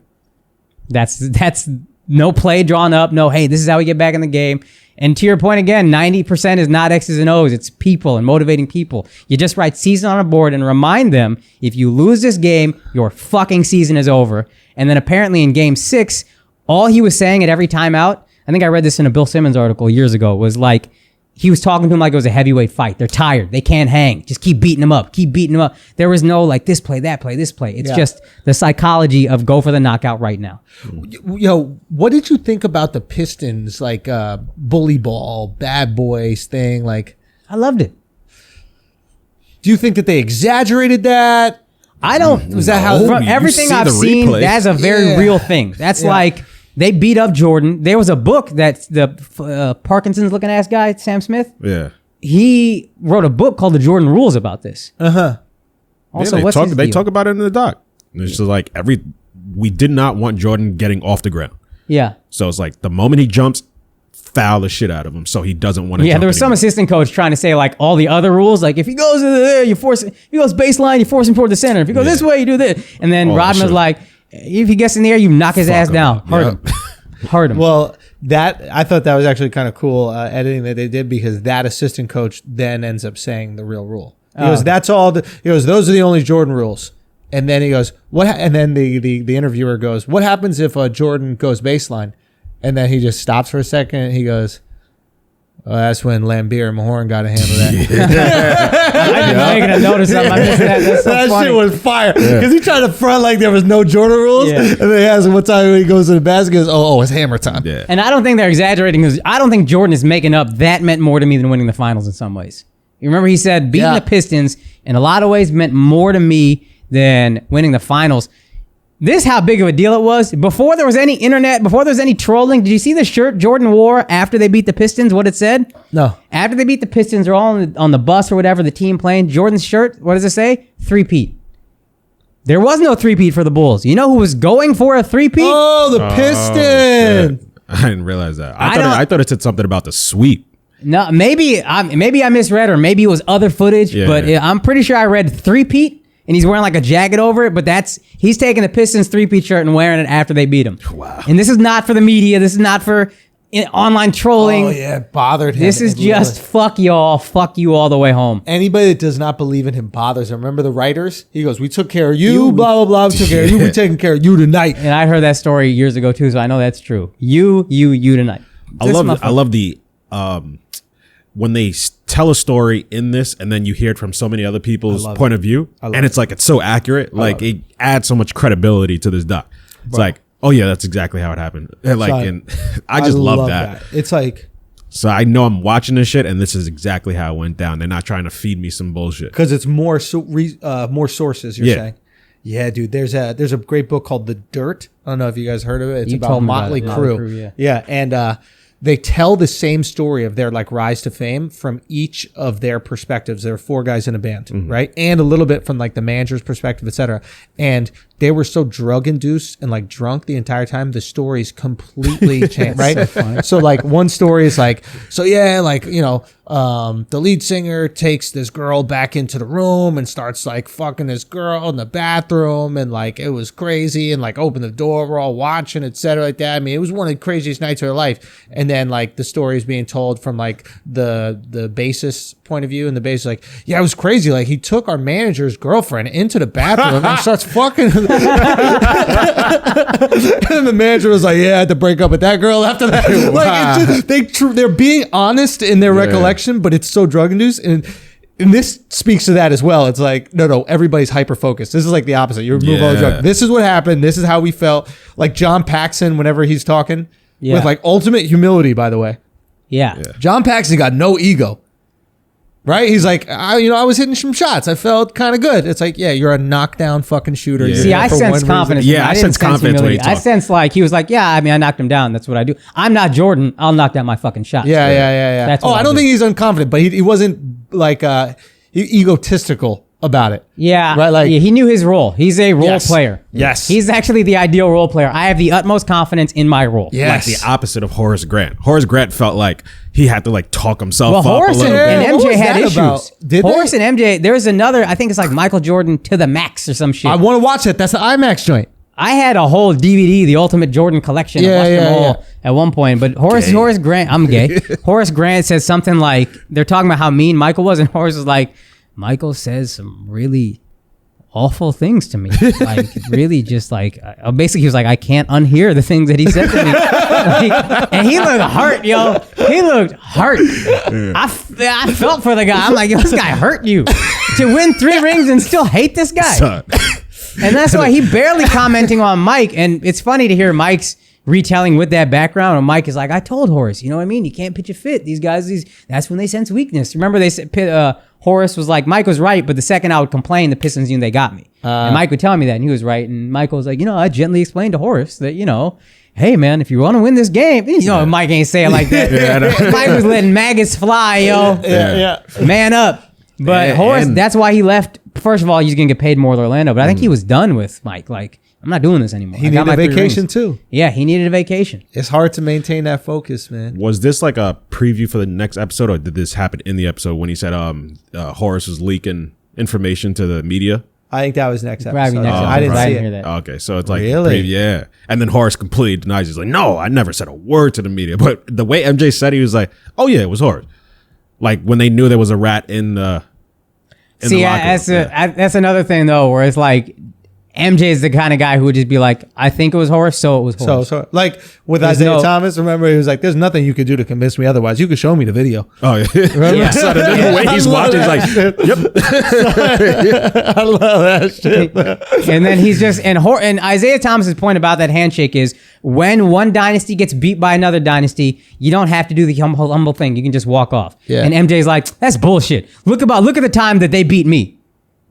C: That's no play drawn up. No, hey, this is how we get back in the game. And to your point again, 90% is not X's and O's. It's people and motivating people. You just write season on a board and remind them, if you lose this game, your fucking season is over. And then apparently in game 6, all he was saying at every timeout, I think I read this in a Bill Simmons article years ago, was like, he was talking to him like it was a heavyweight fight. They're tired. They can't hang. Just keep beating them up. Keep beating them up. There was no like this play, that play, this play. It's just the psychology of go for the knockout right now.
A: Yo, what did you think about the Pistons, like bully ball, bad boys thing? Like,
C: I loved it.
A: Do you think that they exaggerated that?
C: I don't.
A: Was that how?
C: From everything I've seen, that's a very real thing. That's like they beat up Jordan. There was a book that the Parkinson's looking ass guy, Sam Smith.
B: Yeah.
C: He wrote a book called The Jordan Rules about this. Also,
B: they talk about it in the doc. It's just like we did not want Jordan getting off the ground.
C: Yeah.
B: So it's like the moment he jumps, foul the shit out of him. So he doesn't want to.
C: Yeah, there was some assistant coach trying to say like all the other rules, like if he goes there, you force. If he goes baseline, you force him toward the center. If he goes this way, you do this. And then Rodman was like, if he gets in the air, you knock his ass down, hurt him, hurt him.
A: Well, I thought that was actually kind of cool editing that they did, because that assistant coach then ends up saying the real rule. He goes, "That's all." He goes, "Those are the only Jordan rules." And then he goes, "What?" And then the interviewer goes, "What happens if Jordan goes baseline?" And then he just stops for a second. And he goes, "Oh, that's when Lambeer and Mahorn got a hand of that."
C: I didn't make a notice of I missed that. That's so
A: that
C: funny.
A: shit was fire, because he tried to front like there was no Jordan rules, and then he asks him what time he goes to the basket. He goes, "Oh, it's hammer time."
B: Yeah.
C: And I don't think they're exaggerating, because I don't think Jordan is making up. That meant more to me than winning the finals in some ways. You remember he said beating the Pistons in a lot of ways meant more to me than winning the finals. This is how big of a deal it was. Before there was any internet, before there was any trolling, did you see the shirt Jordan wore after they beat the Pistons, what it said?
A: No.
C: After they beat the Pistons, they're all on the bus or whatever, the team playing. Jordan's shirt, what does it say? 3-peat. There was no 3-peat for the Bulls. You know who was going for a 3-peat?
A: Oh, the Piston.
B: I didn't realize that. I thought it said something about the sweep.
C: No, maybe I misread, or maybe it was other footage, but I'm pretty sure I read 3-peat. And he's wearing like a jacket over it, but he's taking the Pistons 3-peat shirt and wearing it after they beat him. Wow. And this is not for the media. This is not for online trolling.
A: Oh, yeah, it bothered him.
C: This is just fuck y'all. Fuck you all the way home.
A: Anybody that does not believe in him bothers him. Remember the writers? He goes, "We took care of you, blah, blah, blah. We took care of you. We're taking care of you tonight."
C: And I heard that story years ago too, so I know that's true. You tonight.
B: I love the when they tell a story in this, and then you hear it from so many other people's point of view, and it's like it's so accurate. Like it adds so much credibility to this doc. It's like, oh yeah, that's exactly how it happened. Like, and I just love that.
A: It's like,
B: so I know I'm watching this shit, and this is exactly how it went down. They're not trying to feed me some bullshit
A: because it's more sources. You're saying, yeah, dude. There's a great book called The Dirt. I don't know if you guys heard of it. It's about Motley Crue. Yeah, and they tell the same story of their like rise to fame from each of their perspectives. There are 4 guys in a band, right? And a little bit from like the manager's perspective, etc. And they were so drug induced and like drunk the entire time. The stories completely changed, right? So like one story is like, so yeah, like, you know, the lead singer takes this girl back into the room and starts like fucking this girl in the bathroom, and like it was crazy, and like open the door, we're all watching, etc. like that. I mean, it was one of the craziest nights of her life. And then like the story is being told from like the bassist point of view, and the bassist is like, yeah, it was crazy. Like he took our manager's girlfriend into the bathroom and starts fucking. And the manager was like, yeah, I had to break up with that girl after that. Like it's just, they're being honest in their recollection, but it's so drug induced. And this speaks to that as well. It's like, no, everybody's hyper focused. This is like the opposite. You remove all the drug. This is what happened. This is how we felt. Like John Paxson, whenever he's talking with like ultimate humility, by the way.
C: Yeah.
A: John Paxson got no ego. Right? He's like, I was hitting some shots. I felt kind of good. It's like, yeah, you're a knockdown fucking shooter.
C: Yeah. See, I sense confidence.
B: Yeah, I sense confidence when he talks.
C: I sense like, he was like, yeah, I mean, I knocked him down. That's what I do. I'm not Jordan. I'll knock down my fucking shots.
A: Yeah.
C: That's
A: I don't think he's unconfident, but he wasn't like egotistical about it.
C: Yeah.
A: Right? Like,
C: he knew his role. He's a role player.
A: Yes.
C: He's actually the ideal role player. I have the utmost confidence in my role.
A: Yes.
B: Like the opposite of Horace Grant. Horace Grant felt like he had to like talk himself up
C: Horace
B: a little bit.
C: and MJ had issues.
A: Horace
C: and MJ, there's another, I think it's like Michael Jordan to the max or some shit.
A: I want to watch it. That's the IMAX joint.
C: I had a whole DVD, the Ultimate Jordan collection. I watched them all at one point. But Horace Grant, I'm gay. Horace Grant said something like, they're talking about how mean Michael was, and Horace was like, Michael says some really awful things to me. Like, really just like, basically he was like, I can't unhear the things that he said to me. Like, and he looked hurt, yo. He looked hurt. Yeah. I felt for the guy. I'm like, yo, this guy hurt you. To win 3 rings and still hate this guy.
B: Son.
C: And that's why he barely commenting on Mike. And it's funny to hear Mike's retelling with that background. And Mike is like, I told Horace, you know what I mean? You can't pitch a fit. These guys, that's when they sense weakness. Remember they said, Horace was like, Mike was right, but the second I would complain, the Pistons knew they got me. And Mike would tell me that, and he was right. And Michael was like, I gently explained to Horace that, hey, man, if you want to win this game, Mike ain't saying it like that. Mike was letting maggots fly, yo.
A: Yeah.
C: Man up. But Horace, that's why he left. First of all, he's going to get paid more with Orlando, but I think he was done with Mike. Like, I'm not doing this anymore.
A: He needed a vacation too.
C: Yeah, he needed a vacation.
A: It's hard to maintain that focus, man.
B: Was this like a preview for the next episode, or did this happen in the episode when he said Horace was leaking information to the media?
A: I think that was next episode.
C: Probably next episode.
A: I didn't see
C: hear that.
B: Okay, so it's like,
A: really?
B: Yeah. And then Horace completely denies. He's like, no, I never said a word to the media. But the way MJ said it, he was like, oh yeah, it was Horace. Like when they knew there was a rat in the
C: that's another thing though, where it's like MJ is the kind of guy who would just be like, I think it was Horace, so it was Horace.
A: So like with Isaiah Thomas, remember he was like, "There's nothing you could do to convince me otherwise. You could show me the video."
B: Oh yeah,
C: yeah.
B: So the way he's watching, he's like, "Yep."
A: I love that shit.
C: And then he's just and Isaiah Thomas's point about that handshake is when one dynasty gets beat by another dynasty, you don't have to do the humble thing. You can just walk off.
A: Yeah.
C: And MJ's like, that's bullshit. Look at the time that they beat me.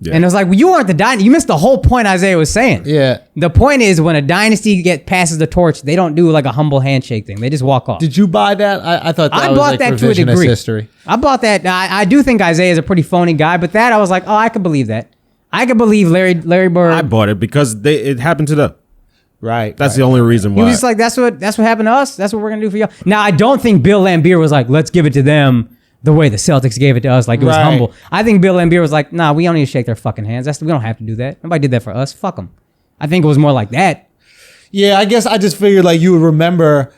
C: Yeah. And it was like, well, you weren't the dynasty. You missed the whole point Isaiah was saying.
A: Yeah.
C: The point is when a dynasty passes the torch, they don't do like a humble handshake thing. They just walk off.
A: Did you buy that? I thought that
C: I
A: was
C: bought
A: like
C: that to a degree.
A: History.
C: I bought that. I do think Isaiah is a pretty phony guy, but that I was like, oh, I could believe that. I could believe Larry Bird.
B: I bought it because it happened to them.
A: Right.
B: That's the only reason why.
C: He was just like, that's what happened to us. That's what we're gonna do for y'all. Now I don't think Bill Laimbeer was like, let's give it to them the way the Celtics gave it to us, like it was humble. I think Bill Laimbeer was like, nah, we don't need to shake their fucking hands. We don't have to do that. Nobody did that for us. Fuck them. I think it was more like that.
A: Yeah, I guess I just figured like you would remember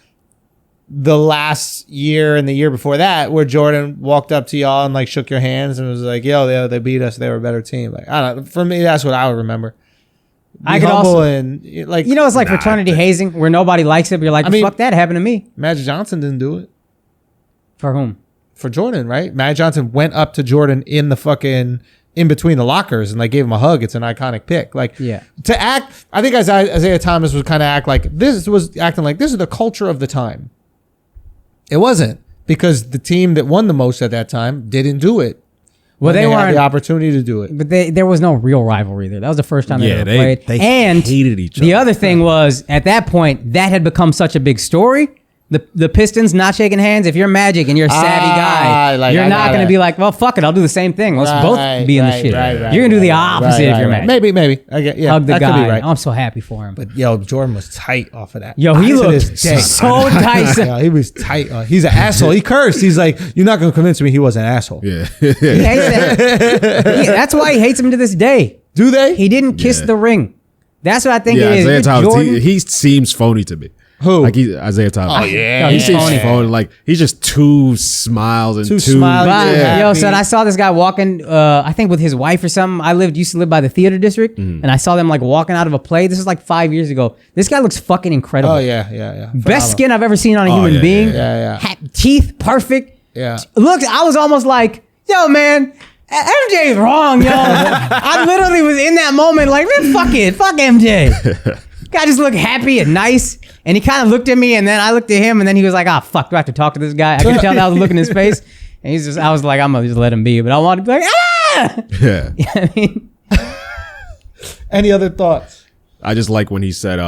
A: the last year and the year before that where Jordan walked up to y'all and like shook your hands and was like, yo, they beat us. They were a better team. Like, I don't know. For me, that's what I would remember.
C: I could also,
A: and like,
C: it's like fraternity hazing where nobody likes it, but you're like, fuck that happened to me.
A: Magic Johnson didn't do it.
C: For whom?
A: For Jordan, right? Magic Johnson went up to Jordan in the fucking in between the lockers and like gave him a hug. It's an iconic pick. Like,
C: yeah.
A: To act, I think Isaiah Thomas was kind of acting like this is the culture of the time. It wasn't, because the team that won the most at that time didn't do it.
C: Well, they weren't
A: had the opportunity to do it,
C: but there was no real rivalry there. That was the first time they ever played.
B: They
C: and
B: hated each other.
C: The other thing was, at that point, that had become such a big story The Pistons not shaking hands. If you're Magic and you're a savvy guy, you're not going to be like, well, fuck it, I'll do the same thing. Let's both be in the shit. You're going to do the opposite if you're Magic.
A: Maybe. I get,
C: hug the
A: that
C: guy.
A: could be right.
C: I'm so happy for him.
A: But yo, Jordan was tight off of that.
C: Yo, he looked so tight.
A: Yo, he was tight. He's an asshole. He cursed. He's like, you're not going to convince me he was an asshole.
B: Yeah.
C: He hates that. That's why he hates him to this day.
A: Do they?
C: He didn't kiss the ring. That's what I think it is.
B: Isaiah Thomas, he seems phony to me.
A: Who?
B: Like Isaiah Thomas.
A: Oh yeah,
B: he seems phony. Like he's just two smiles and two
A: smiles.
C: Yeah. Yo, son, I saw this guy walking. I think with his wife or something. I used to live by the theater district, and I saw them like walking out of a play. This was like 5 years ago. This guy looks fucking incredible.
A: Oh yeah.
C: Best skin I've ever seen on a human being.
A: Yeah.
C: Teeth perfect.
A: Yeah.
C: Look, I was almost like, yo, man. MJ is wrong, yo. I literally was in that moment like, man, fuck MJ. Guy just looked happy and nice, and he kind of looked at me, and then I looked at him, and then he was like, fuck, do I have to talk to this guy? I could tell that I was looking in his face, and I was like, I'm gonna just let him be, but I wanted to be like,
B: Yeah.
C: You know what I mean?
A: Any other thoughts?
B: I just like when he said,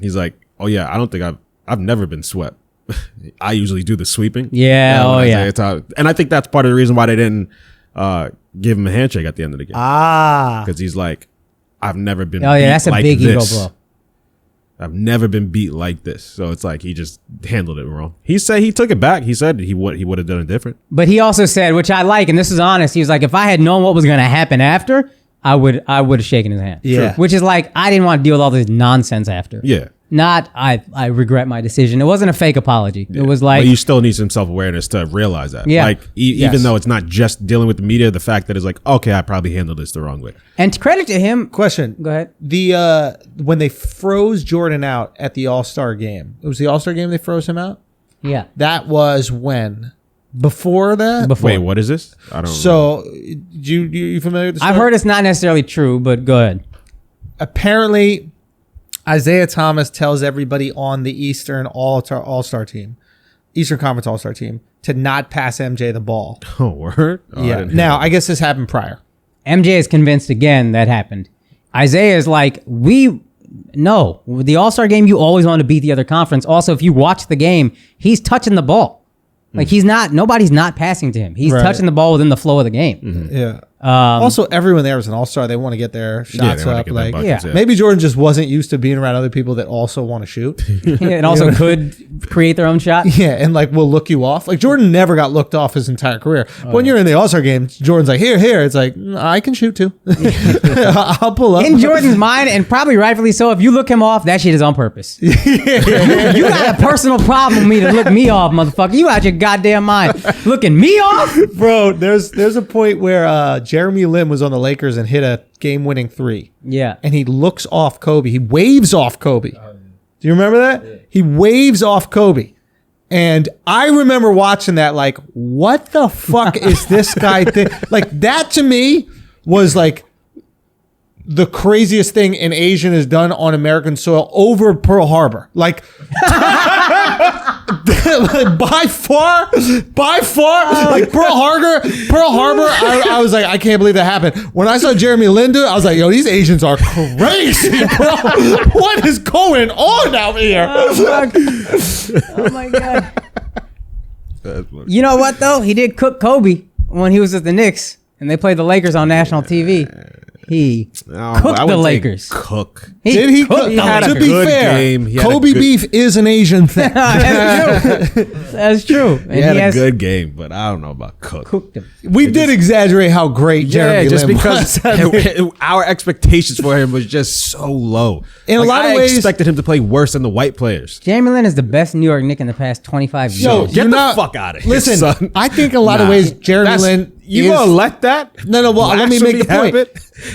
B: he's like, oh yeah, I don't think I've never been swept. I usually do the sweeping.
C: Yeah,
B: and I think that's part of the reason why they didn't give him a handshake at the end of the game.
A: Because
B: he's like, I've never been
C: beat that's a
B: like
C: big
B: this.
C: ego blow.
B: I've never been beat like this. So it's like he just handled it wrong. He said he took it back. He said he would have done it different.
C: But he also said, which I like, and this is honest, he was like, if I had known what was going to happen after, I would have shaken his hand.
A: Yeah.
C: Which is like, I didn't want to deal with all this nonsense after.
B: Yeah.
C: Not, I regret my decision. It wasn't a fake apology. Yeah. It was like...
B: But you still need some self-awareness to realize that.
C: Yeah.
B: Like, even though it's not just dealing with the media, the fact that it's like, okay, I probably handled this the wrong way.
C: And credit to him...
A: Question.
C: Go ahead.
A: When they froze Jordan out at the All-Star game, it was the All-Star game they froze him out?
C: Yeah.
A: That was when? Before that?
C: Before.
B: Wait, what is this? I don't know.
A: So, you familiar with the story?
C: I've heard it's not necessarily true, but go ahead.
A: Apparently... Isaiah Thomas tells everybody on the Eastern All-Star team, Eastern Conference All-Star team, to not pass MJ the ball.
B: Oh, word? Oh,
A: yeah. Now, I guess this happened prior.
C: MJ is convinced again that happened. Isaiah is like, no. The All-Star game, you always want to beat the other conference. Also, if you watch the game, he's touching the ball. Like nobody's not passing to him. He's touching the ball within the flow of the game.
A: Mm-hmm. Yeah. Also, everyone there is an all-star. They want to get their shots up. Like,
B: buckets,
A: maybe Jordan just wasn't used to being around other people that also want to shoot.
C: And also could create their own shot.
A: Yeah, and like will look you off. Like Jordan never got looked off his entire career. But when you're in the All-Star game, Jordan's like, here. It's like, I can shoot too. I'll pull up.
C: In Jordan's mind, and probably rightfully so, if you look him off, that shit is on purpose. You got a personal problem with me to look me off, motherfucker. You out your goddamn mind. Looking me off?
A: Bro, there's a point where Jeremy Lin was on the Lakers and hit a game-winning 3.
C: Yeah.
A: And he looks off Kobe. He waves off Kobe. Do you remember that? Yeah. He waves off Kobe. And I remember watching that like, what the fuck is this guy think? Like, that to me was like the craziest thing an Asian has done on American soil over Pearl Harbor. Like, by far, like Pearl Harbor, I was like, I can't believe that happened. When I saw Jeremy Lin do it, I was like, yo, these Asians are crazy, bro. What is going on out here?
C: Oh my God. You know what, though? He did cook Kobe when he was at the Knicks, and they played the Lakers on national TV. He cooked the Lakers.
A: Did he cook?
B: He had
A: to
B: a
A: be
B: good
A: fair,
B: game.
A: Kobe beef is an Asian thing.
C: That's true.
B: He had a good game, but I don't know about cook.
C: Cooked him.
A: We did exaggerate how great Jeremy Lin
B: because
A: was.
B: Our expectations for him was just so low.
A: In a lot of ways,
B: I expected him to play worse than the white players.
C: Jeremy Lin is the best New York Knick in the past 25 years.
A: Yo,
B: get the fuck out of here,
A: listen,
B: son.
A: I think in a lot of ways, Jeremy Lin...
B: You gonna let that?
A: No. Well, let me make the point.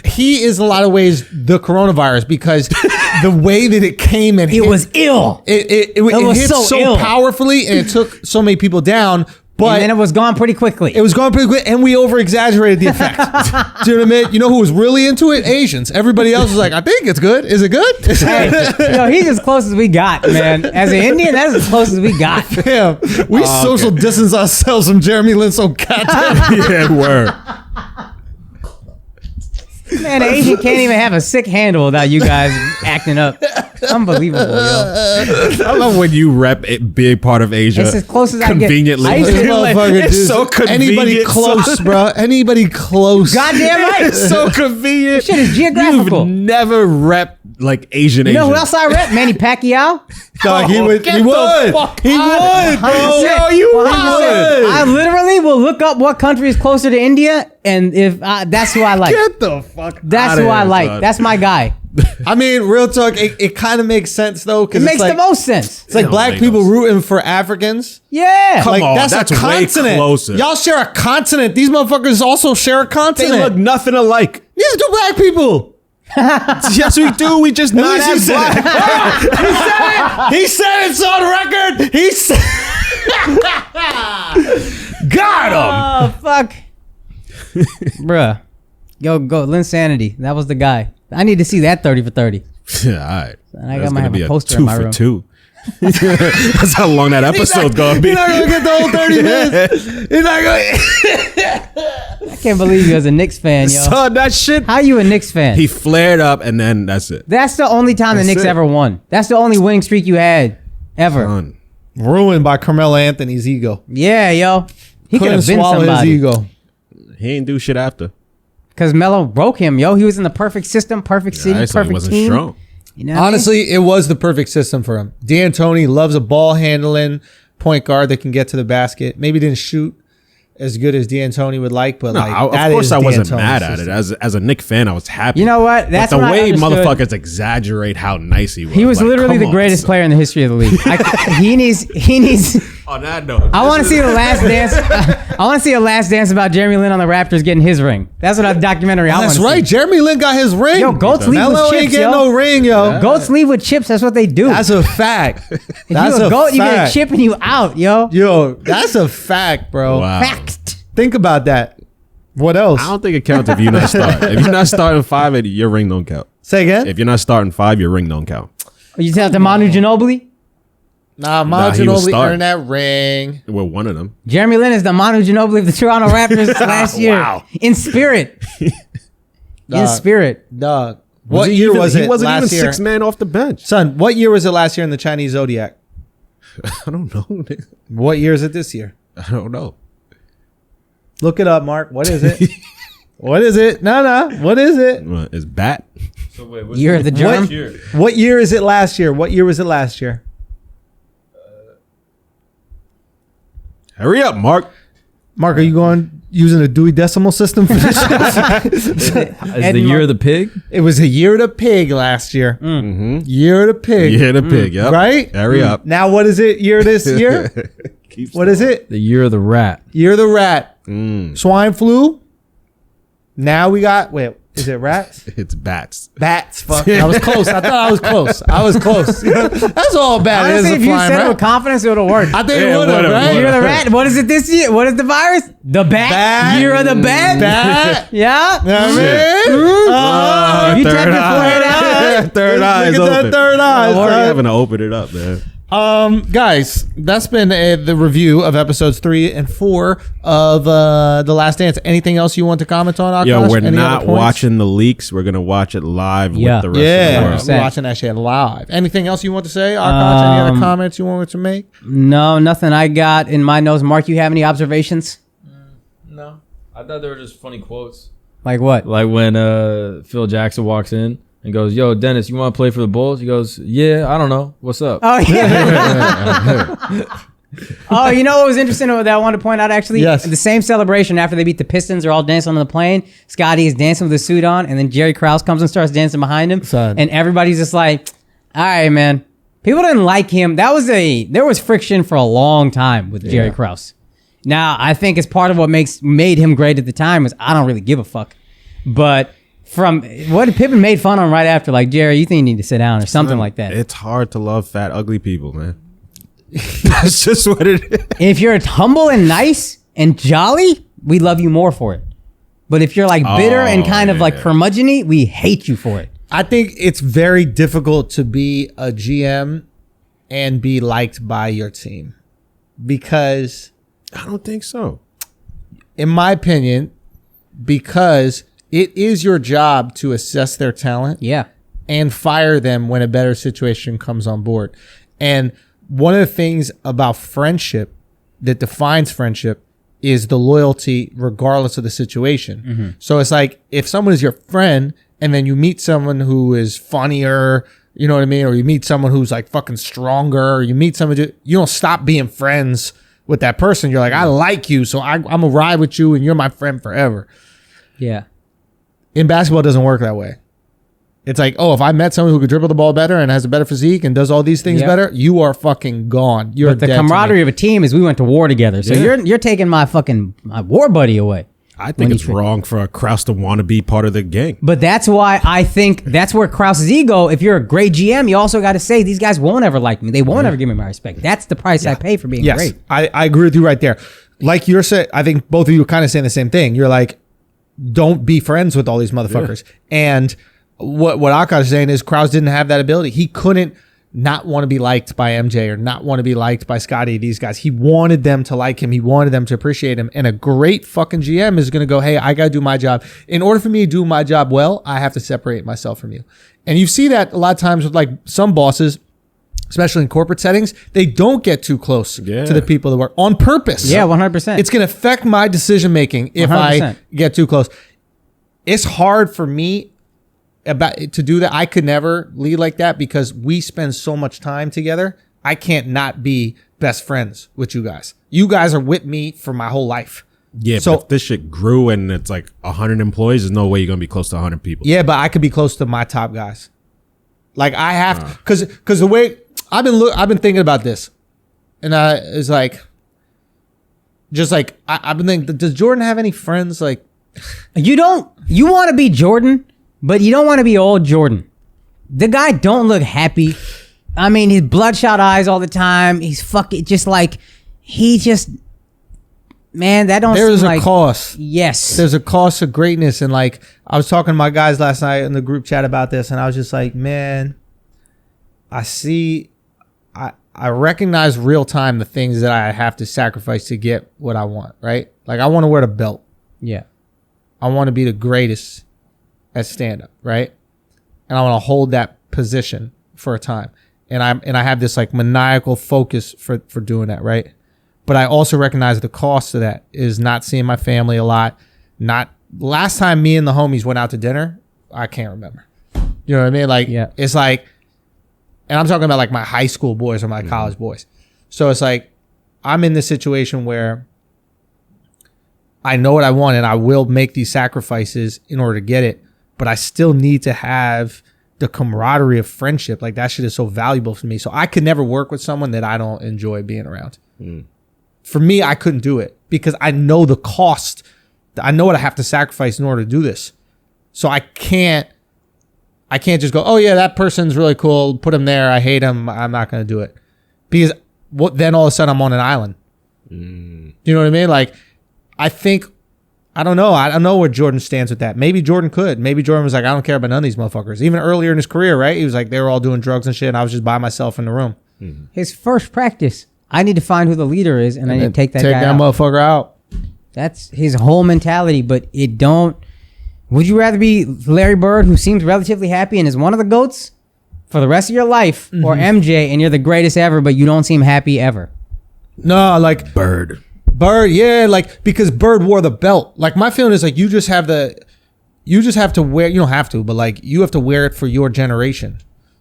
A: He is in a lot of ways the coronavirus because the way that it came and
C: it was ill.
A: It hit so powerfully and it took so many people down. But
C: and then it was gone pretty quickly.
A: It was gone pretty quick, and we over-exaggerated the effect. Do you know what I mean? You know who was really into it? Asians. Everybody else was like, I think it's good. Is it good?
C: Hey, he's as close as we got, man. As an Indian, that's as close as we got.
A: Damn. We social distance ourselves from Jeremy Lin so goddamn.
B: Yeah, word.
C: Man, an Asian can't even have a sick handle without you guys acting up. Unbelievable, yo.
B: I love when you rep a big part of Asia.
C: It's as close as
B: conveniently.
C: I get.
B: It's so convenient.
A: Anybody close, bro. Anybody close.
C: Goddamn right.
B: It's so convenient.
C: This shit is geographical.
B: You've never rep like Asian.
C: You know who else I rep? Manny Pacquiao.
A: Dog, he would. He would, bro.
C: 100%.
B: you would.
C: I literally will look up what country is closer to India, and if that's who I like.
B: Get the fuck.
C: That's who I like. Son. That's my guy.
A: I mean, real talk. It kind of makes sense though, because
C: it makes the most sense.
A: It's like black people rooting for Africans.
C: Yeah,
B: come on,
A: that's a continent.
B: Way closer.
A: Y'all share a continent. These motherfuckers also share a continent.
B: They look nothing alike.
A: These are two black people.
B: Yes, we do. We just not as black.
A: He said it's on record. He said, got him.
C: Oh fuck, bruh. Yo, go Linsanity. That was the guy. I need to see that 30 for 30.
B: Yeah, all right.
C: I got to have a poster in my room.
B: 2 for 2. That's how long that episode's going to be.
A: He's not going to get the whole 30 minutes. He's not going
C: I can't believe you as a Knicks fan, yo.
B: Son, that shit.
C: How you a Knicks fan?
B: He flared up and then that's it.
C: That's the only time the Knicks ever won. That's the only winning streak you had ever.
B: Son.
A: Ruined by Carmelo Anthony's ego.
C: Yeah, yo. He could have been somebody.
A: His ego.
B: He ain't do shit after.
C: Because Melo broke him, yo. He was in the perfect system, perfect city, perfect
B: he wasn't
C: team.
B: Strong.
C: You know
A: honestly, it was the perfect system for him. D'Antoni loves a ball handling point guard that can get to the basket. Maybe didn't shoot as good as D'Antoni would like, but
B: of course I wasn't mad at it. As a Knicks fan, I was happy.
C: You know what? That's
B: but the
C: what
B: way motherfuckers exaggerate how nice he was.
C: He was literally the greatest player in the history of the league. He needs.
B: On that note,
C: I want to see the last dance. I want to see a last dance about Jeremy Lin on the Raptors getting his ring. That's what a documentary I want to see.
A: That's right. Jeremy Lin got his ring.
C: Yo, goats leave
A: Melo
C: with chips,
A: ain't getting no ring, yo.
C: Yeah. Goats leave with chips. That's what they do.
A: That's a fact.
C: That's you a goat, fact. You get a chip and you out, yo.
A: Yo, that's a fact, bro.
B: Wow.
C: Fact.
A: Think about that. What else?
B: I don't think it counts if you're not starting. If you're not starting 5, your ring don't count.
A: Say again?
B: If you're not starting 5, your ring don't count.
C: You tell it to Manu Ginobili?
A: Nah, Manu Ginobili earned that ring.
B: Well, one of them.
C: Jeremy Lin is the Manu Ginobili of the Toronto Raptors last year.
B: Wow.
C: In spirit. In spirit.
A: Dog. What year was it?
B: He wasn't
A: last
B: even
A: year?
B: 6 man off the bench.
A: Son, what year was it last year in the Chinese Zodiac?
B: I don't know.
A: What year is it this year?
B: I don't know.
A: Look it up, Mark. What is it? What is it? No. What is it?
B: It's bat.
D: So wait,
C: Year of the germ?
A: What year is it last year? What year was it last year?
B: Hurry up, Mark.
A: Mark, are you going using a Dewey Decimal System for this?
D: Is the year of the pig?
A: It was a year of the pig last year.
B: Mm-hmm.
A: Year of the pig.
B: Year of the pig, yep.
A: Right?
B: Hurry up.
A: Now what is it year this year? What is it?
D: The year of the rat.
A: Year of the rat. Swine flu. Now we got, wait, is it rats?
B: It's bats.
A: Bats. Fuck. I was close. I thought I was close. That's all bad.
C: Honestly, if you said it with confidence, it would have worked.
A: I think it would have, right?
C: Year of the rat. What is it this year? What is the virus? The bat. Year of the bat.
A: Bat.
C: Yeah.
A: You know what I mean?
C: You tap your forehead out.
B: Third eye is
A: Look at
B: open.
A: that third eye.
B: I'm already
A: son.
B: having to open it up, man.
A: Guys, that's been the review of episodes 3 and 4 of The Last Dance. Anything else you want to comment on, Akaash?
B: Yo, we're
A: Any
B: not
A: other points?
B: watching the leaks. We're gonna watch it live with the rest of the
A: Yeah,
B: world.
A: we're watching that shit live. Anything else you want to say, Akaash? Any other comments you want to make?
C: No, nothing I got in my notes. Mark, you have any observations?
D: No. I thought they were just funny quotes.
C: Like what?
D: Like when Phil Jackson walks in and goes, "Yo, Dennis, you want to play for the Bulls?" He goes, "Yeah, I don't know. What's up?"
C: Oh, yeah. Oh, you know what was interesting that I wanted to point out, actually?
A: Yes.
C: The same celebration after they beat the Pistons, they're all dancing on the plane. Scotty is dancing with a suit on, and then Jerry Krause comes and starts dancing behind him.
A: Son.
C: And everybody's just like, all right, man. People didn't like him. There was friction for a long time with Jerry Krause. Now, I think it's part of what made him great at the time was I don't really give a fuck. But from what Pippen made fun on right after, like, Jerry, you think you need to sit down or something like that.
B: It's hard to love fat, ugly people, man. That's just what it is.
C: If you're humble and nice and jolly, we love you more for it. But if you're like bitter and kind of like curmudgeon-y, we hate you for it.
A: I think it's very difficult to be a GM and be liked by your team because
B: I don't think so.
A: in my opinion, because it is your job to assess their talent.
C: Yeah.
A: And fire them when a better situation comes on board. And one of the things about friendship that defines friendship is the loyalty regardless of the situation. Mm-hmm. So it's like if someone is your friend and then you meet someone who is funnier, you know what I mean? Or you meet someone who's like fucking stronger, or you meet someone, you don't stop being friends with that person. You're like, I like you, so I'm going to ride with you and you're my friend forever.
C: Yeah.
A: In basketball, it doesn't work that way. It's like, oh, if I met someone who could dribble the ball better and has a better physique and does all these things better, you are fucking gone. You're
C: but the camaraderie of a team is we went to war together. So you're taking my war buddy away.
B: I think it's wrong for a Krause to want to be part of the gang.
C: But that's why I think that's where Krause's ego, if you're a great GM, you also got to say, these guys won't ever like me. They won't ever give me my respect. That's the price I pay for being great.
A: I agree with you right there. Like you're saying, I think both of you are kind of saying the same thing. You're like, don't be friends with all these motherfuckers. Yeah. And what Akaash is saying is Krause didn't have that ability. He couldn't not want to be liked by MJ or not want to be liked by Scotty, these guys. He wanted them to like him. He wanted them to appreciate him. And a great fucking GM is going to go, hey, I got to do my job. In order for me to do my job well, I have to separate myself from you. And you see that a lot of times with like some bosses, especially in corporate settings, they don't get too close to the people that work on purpose.
C: Yeah, 100%.
A: It's going to affect my decision making if 100%. I get too close. It's hard for me to do that. I could never lead like that because we spend so much time together. I can't not be best friends with you guys. You guys are with me for my whole life.
B: Yeah, so but if this shit grew and it's like 100 employees, there's no way you're gonna be close to 100 people.
A: Yeah, but I could be close to my top guys. Like I have because the way I've been thinking about this, and it's like, just like I've been thinking, does Jordan have any friends? Like,
C: you want to be Jordan. But you don't want to be old Jordan. The guy don't look happy. I mean, his bloodshot eyes all the time. He's fucking just like, man, that don't
A: There's
C: seem
A: a
C: like,
A: cost.
C: Yes.
A: There's a cost of greatness. And like, I was talking to my guys last night in the group chat about this, and I was just like, man, I recognize real time the things that I have to sacrifice to get what I want, right? Like, I want to wear the belt.
C: Yeah.
A: I want to be the greatest at stand-up, right? And I want to hold that position for a time. And I have this like maniacal focus for doing that, right? But I also recognize the cost of that is not seeing my family a lot. Last time me and the homies went out to dinner, I can't remember. You know what I mean? Like, it's like, and I'm talking about like my high school boys or my college boys. So it's like, I'm in this situation where I know what I want and I will make these sacrifices in order to get it. But I still need to have the camaraderie of friendship. Like that shit is so valuable for me. So I could never work with someone that I don't enjoy being around. For me, I couldn't do it because I know the cost. I know what I have to sacrifice in order to do this. So I can't just go, oh yeah, that person's really cool. Put him there. I hate him. I'm not going to do it. Because then all of a sudden I'm on an island. You know what I mean? Like I don't know. I don't know where Jordan stands with that. Maybe Jordan could. Maybe Jordan was like, I don't care about none of these motherfuckers. Even earlier in his career, right? He was like, they were all doing drugs and shit, and I was just by myself in the room.
C: His first practice, I need to find who the leader is, and I need to take that guy out.
A: Motherfucker out.
C: That's his whole mentality, but it don't... Would you rather be Larry Bird, who seems relatively happy and is one of the GOATs for the rest of your life, or MJ, and you're the greatest ever, but you don't seem happy ever?
A: No, like...
B: Bird,
A: yeah, like, because Bird wore the belt. Like, my feeling is like, you just have to wear, you don't have to, but like, you have to wear it for your generation.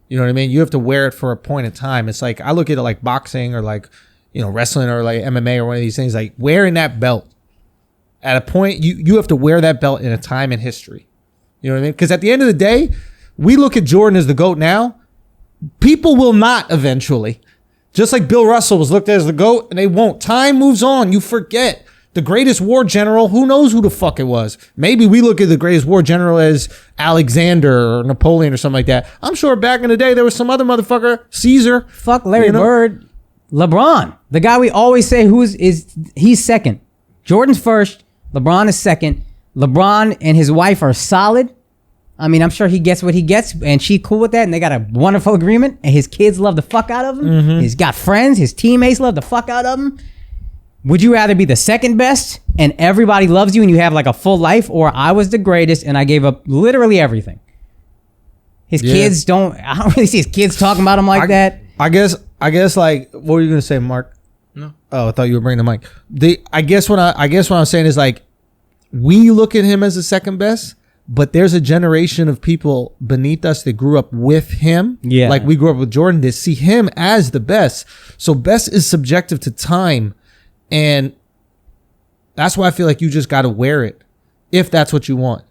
A: You know what I mean? You have to wear it for a point in time. It's like, I look at it like boxing or like, you know, wrestling or like MMA or one of these things, like wearing that belt at a point, you have to wear that belt in a time in history. You know what I mean? Because at the end of the day, we look at Jordan as the GOAT now. People will not eventually. Just like Bill Russell was looked at as the GOAT, and they won't. Time moves on. You forget. The greatest war general, who knows who the fuck it was? Maybe we look at the greatest war general as Alexander or Napoleon or something like that. I'm sure back in the day, there was some other motherfucker, Caesar.
C: Fuck Larry Bird. LeBron. The guy we always say he's second. Jordan's first. LeBron is second. LeBron and his wife are solid. I mean, I'm sure he gets what he gets, and she cool with that, and they got a wonderful agreement, and his kids love the fuck out of him. He's got friends. His teammates love the fuck out of him. Would you rather be the second best and everybody loves you and you have like a full life, or I was the greatest and I gave up literally everything. His kids I don't really see his kids talking about him like that.
A: I guess like, what were you gonna say, Mark?
B: No.
A: Oh, I thought you were bringing the mic. I guess what I'm saying is like, we look at him as the second best, but there's a generation of people beneath us that grew up with him. Yeah. Like we grew up with Jordan, that see him as the best. So best is subjective to time. And that's why I feel like you just got to wear it. If that's what you want.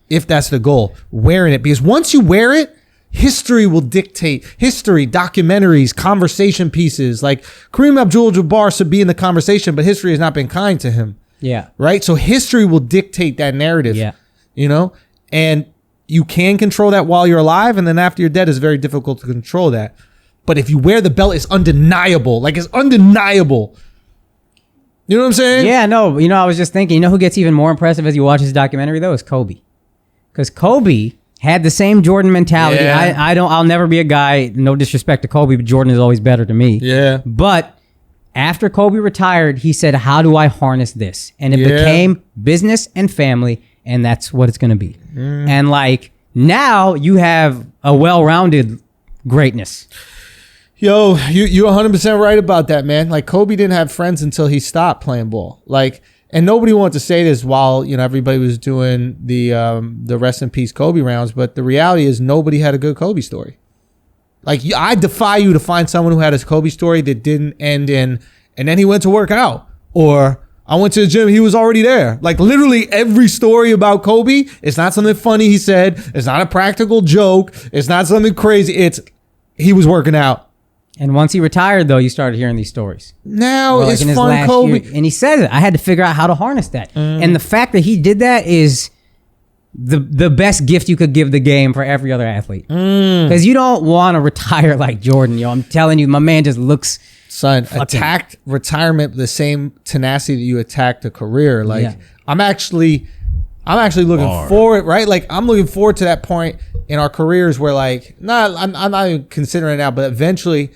A: If that's the goal, wearing it. Because once you wear it, history will dictate. History, documentaries, conversation pieces. Like Kareem Abdul-Jabbar should be in the conversation, but history has not been kind to him.
C: Yeah.
A: Right? So history will dictate that narrative. Yeah. You know? And you can control that while you're alive, and then after you're dead, it's very difficult to control that. But if you wear the belt, it's undeniable. Like, it's undeniable. You know what I'm saying?
C: Yeah, no. You know, I was just thinking, you know who gets even more impressive as you watch this documentary, though? Is Kobe. Because Kobe had the same Jordan mentality. Yeah. I'll never be a guy, no disrespect to Kobe, but Jordan is always better to me. Yeah. But after Kobe retired, he said, how do I harness this? And it became business and family, and that's what it's going to be. And like, now you have a well-rounded greatness.
A: Yo, you're 100% right about that, man. Like, Kobe didn't have friends until he stopped playing ball. Like, and nobody wanted to say this while, you know, everybody was doing the rest in peace Kobe rounds, but the reality is nobody had a good Kobe story. Like, I defy you to find someone who had a Kobe story that didn't end in, and then he went to work out, or I went to the gym, he was already there. Like, literally every story about Kobe, it's not something funny he said, it's not a practical joke, it's not something crazy, it's he was working out.
C: And once he retired, though, you started hearing these stories.
A: Now like it's fun, Kobe.
C: And he says it. I had to figure out how to harness that. And the fact that he did that is the best gift you could give the game for every other athlete. Because you don't want to retire like Jordan. Yo, I'm telling you, my man just looks...
A: Son, attacked retirement with the same tenacity that you attacked a career. Like, I'm actually looking forward, right? Like, I'm looking forward to that point in our careers where, like, I'm not even considering it now, but eventually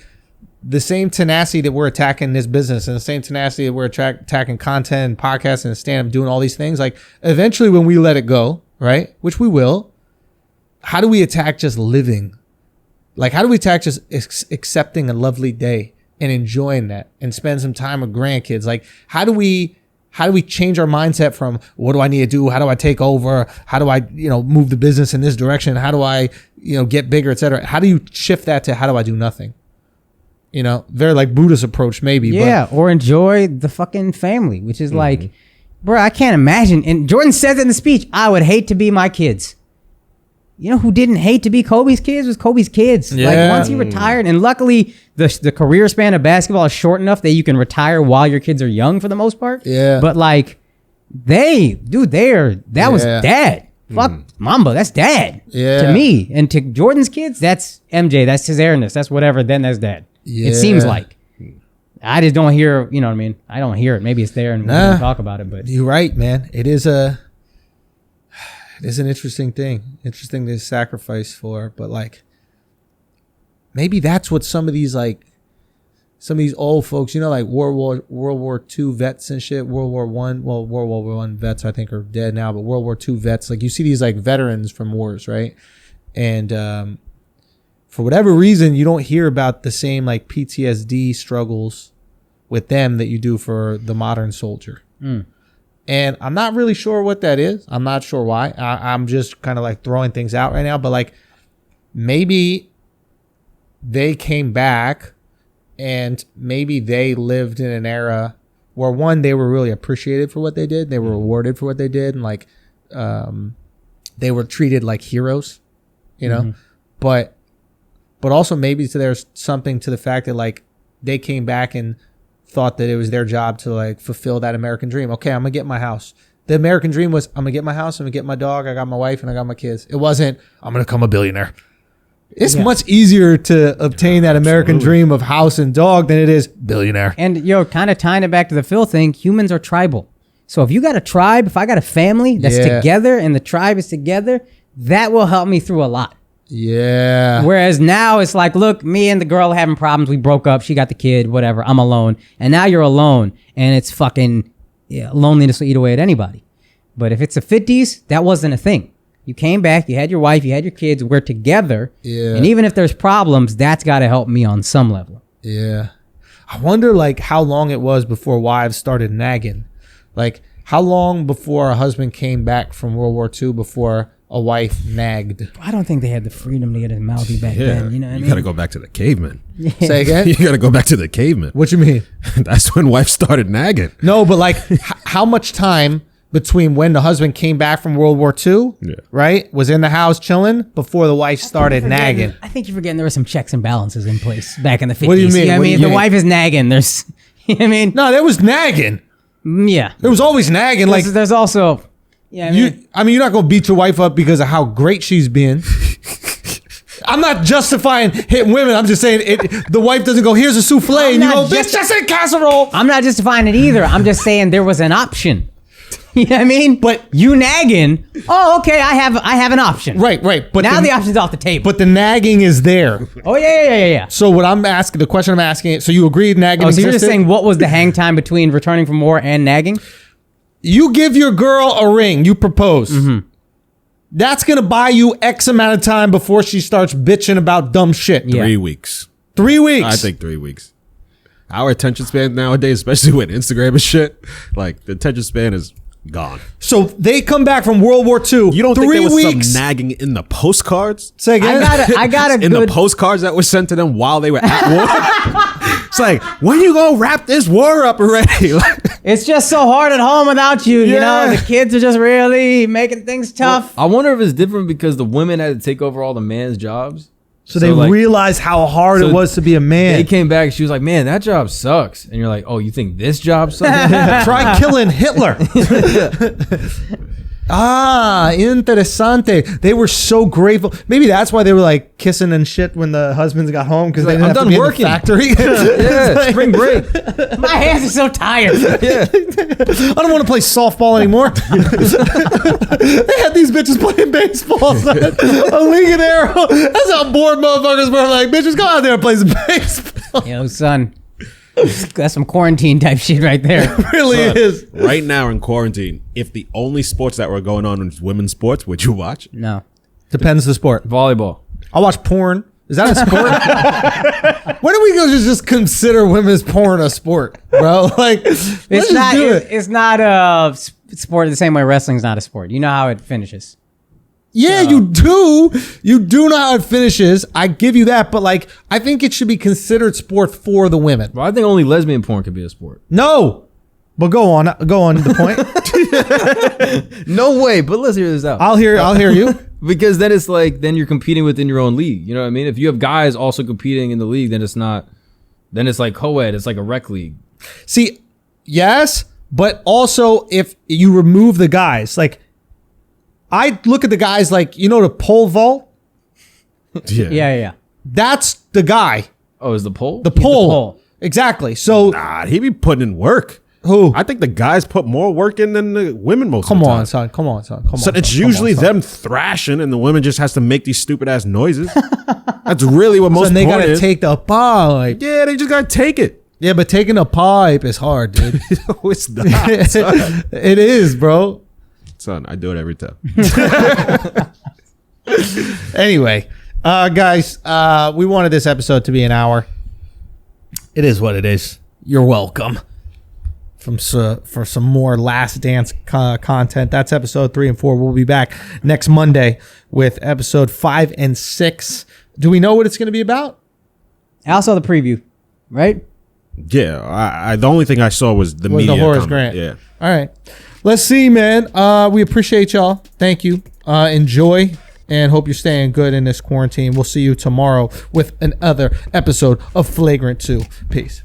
A: the same tenacity that we're attacking this business and the same tenacity that we're attacking content and podcasting and stand-up, doing all these things, like, eventually when we let it go, right? Which we will, how do we attack just living? Like, how do we attack just accepting a lovely day and enjoying that and spend some time with grandkids? Like, how do we change our mindset from what do I need to do? How do I take over? How do I, move the business in this direction? How do I, get bigger, et cetera? How do you shift that to how do I do nothing? Very like Buddhist approach maybe.
C: Yeah, or enjoy the fucking family, which is like, bro, I can't imagine. And Jordan says it in the speech, I would hate to be my kids. You know who didn't hate to be Kobe's kids was Kobe's kids. Yeah. Like, once he retired, and luckily the career span of basketball is short enough that you can retire while your kids are young for the most part. Yeah. But like, that was dad. Fuck Mamba, that's dad. Yeah. To me. And to Jordan's kids, that's MJ, that's his airness, that's whatever, then that's dad. Yeah. It seems like. I just don't hear, you know what I mean? I don't hear it. Maybe it's there and we don't talk about it, but.
A: You're right, man. It is an interesting thing. Interesting to sacrifice for, but like, maybe that's what some of these old folks, like World War II vets and shit, World War I vets I think are dead now, but World War II vets, like, you see these like veterans from wars, right? And for whatever reason, you don't hear about the same like PTSD struggles with them that you do for the modern soldier. And I'm not really sure what that is. I'm not sure why. I'm just kind of like throwing things out right now, but like, maybe they came back and maybe they lived in an era where, one, they were really appreciated for what they did. They were rewarded for what they did. And like, they were treated like heroes, but also maybe there's something to the fact that like they came back and thought that it was their job to like fulfill that American dream. Okay, I'm gonna get my house. The American dream was, I'm gonna get my house, I'm gonna get my dog, I got my wife, and I got my kids. It wasn't, I'm gonna become a billionaire. It's much easier to obtain that American dream of house and dog than it is billionaire.
C: And kind of tying it back to the Phil thing, humans are tribal. So if you got a tribe, if I got a family that's together and the tribe is together, that will help me through a lot.
A: Yeah.
C: Whereas now it's like, look, me and the girl having problems. We broke up. She got the kid, whatever. I'm alone. And now you're alone. And it's fucking loneliness will eat away at anybody. But if it's the 50s, that wasn't a thing. You came back, you had your wife, you had your kids, we're together.
A: Yeah.
C: And even if there's problems, that's got to help me on some level.
A: Yeah. I wonder like how long it was before wives started nagging. Like how long before a husband came back from World War II before a wife nagged?
C: I don't think they had the freedom to get as mouthy back then. You know what I mean?
B: You gotta go back to the cavemen.
C: Yeah.
A: Say again?
B: You gotta go back to the cavemen.
A: What you mean?
B: That's when wives started nagging.
A: No, but like how much time between when the husband came back from World War II, right, was in the house chilling before the wife started nagging?
C: I think you're forgetting there were some checks and balances in place back in the 50s.
A: What do you mean?
C: You know what I
A: What do
C: mean?
A: you
C: If the
A: mean?
C: wife is nagging, there's, you know what I mean?
A: No, there was nagging.
C: Yeah.
A: There was always nagging. Like
C: There's also, yeah,
A: you're not gonna beat your wife up because of how great she's been. I'm not justifying hitting women. I'm just saying the wife doesn't go, here's a souffle, and you go, bitch, that's a casserole.
C: I'm not justifying it either. I'm just saying there was an option. You know what I mean?
A: But
C: you nagging, oh, okay, I have an option.
A: Right. But
C: now the option's off the table.
A: But the nagging is there.
C: Oh, yeah.
A: So what I'm asking, the question I'm asking, so you agreed nagging
C: So you're just
A: existed?
C: saying what was the hang time between returning from war and nagging?
A: You give your girl a ring, you propose. Mm-hmm. That's going to buy you X amount of time before she starts bitching about dumb shit.
C: Yeah.
B: 3 weeks.
A: 3 weeks.
B: I think 3 weeks. Our attention span nowadays, especially with Instagram and shit, like the attention span is gone.
A: So they come back from World War II.
B: You don't
A: 3
B: think there was
A: weeks.
B: some nagging in the postcards?
A: Say again?
C: I got a
B: In
C: good...
B: the postcards that were sent to them while they were at war? It's like, when you gonna wrap this war up already?
C: It's just so hard at home without you, you know?
A: Yeah.
C: The kids are just really making things tough.
D: I wonder if it's different because the women had to take over all the man's jobs.
A: So they
D: like,
A: realized how hard it was to be a man.
D: They came back. She was like, "Man, that job sucks." And you're like, "Oh, you think this job sucks?"
A: Try killing Hitler. Interesante. They were so grateful. Maybe that's why they were like kissing and shit when the husbands got home because they
D: like,
A: didn't
D: I'm
A: have to
D: done
A: be
D: working.
A: in the factory.
D: Yeah, spring break.
C: My hands are so tired.
A: I don't want to play softball anymore. They had these bitches playing baseball. A league of arrow. That's how bored motherfuckers were. Like, bitches, go out there and play some baseball.
C: Yo, son. That's some quarantine type shit right there.
A: It really is.
B: Right now in quarantine, if the only sports that were going on was women's sports, would you watch?
C: No.
A: Depends the sport.
D: Volleyball.
A: I'll watch porn. Is that a sport? When do we go just consider women's porn a sport, bro? Like,
C: It's not a sport the same way wrestling's not a sport. You know how it finishes.
A: Yeah, you do. You do know how it finishes. I give you that, but like, I think it should be considered sport for the women.
D: Well, I think only lesbian porn could be a sport.
A: No, but go on the point.
D: No way, but let's hear this out.
A: I'll hear you.
D: Because then it's like, then you're competing within your own league. You know what I mean? If you have guys also competing in the league, then it's like co-ed. It's like a rec league.
A: See, yes, but also if you remove the guys, like, I look at the guys like, you know, the pole vault?
C: Yeah.
A: That's the guy.
D: Oh, is the pole?
A: The pole. Exactly. So,
B: Nah, he be putting in work.
A: who?
B: I think the guys put more work in than the women most
A: Come
B: of the
A: on,
B: time.
A: son. Come on.
B: So
A: son.
B: it's
A: Come on,
B: usually
A: son.
B: them thrashing and the women just has to make these stupid ass noises. That's really what most
A: So they
B: porn
A: gotta
B: is.
A: take the pipe.
B: Yeah, they just gotta take it.
A: Yeah, but taking a pipe is hard, dude.
B: No, it's not. Son.
A: It is, bro.
B: Son, I do it every time.
A: Anyway, guys, we wanted this episode to be an hour. It is what it is. You're welcome. For some more Last Dance content. That's episode 3 and 4. We'll be back next Monday with episode 5 and 6. Do we know what it's going to be about?
C: I saw the preview, right?
B: Yeah, I the only thing I saw was the media
A: Horace
B: comment.
A: Grant.
B: Yeah.
A: All right. Let's see, man. We appreciate y'all. Thank you. Enjoy and hope you're staying good in this quarantine. We'll see you tomorrow with another episode of Flagrant 2. Peace.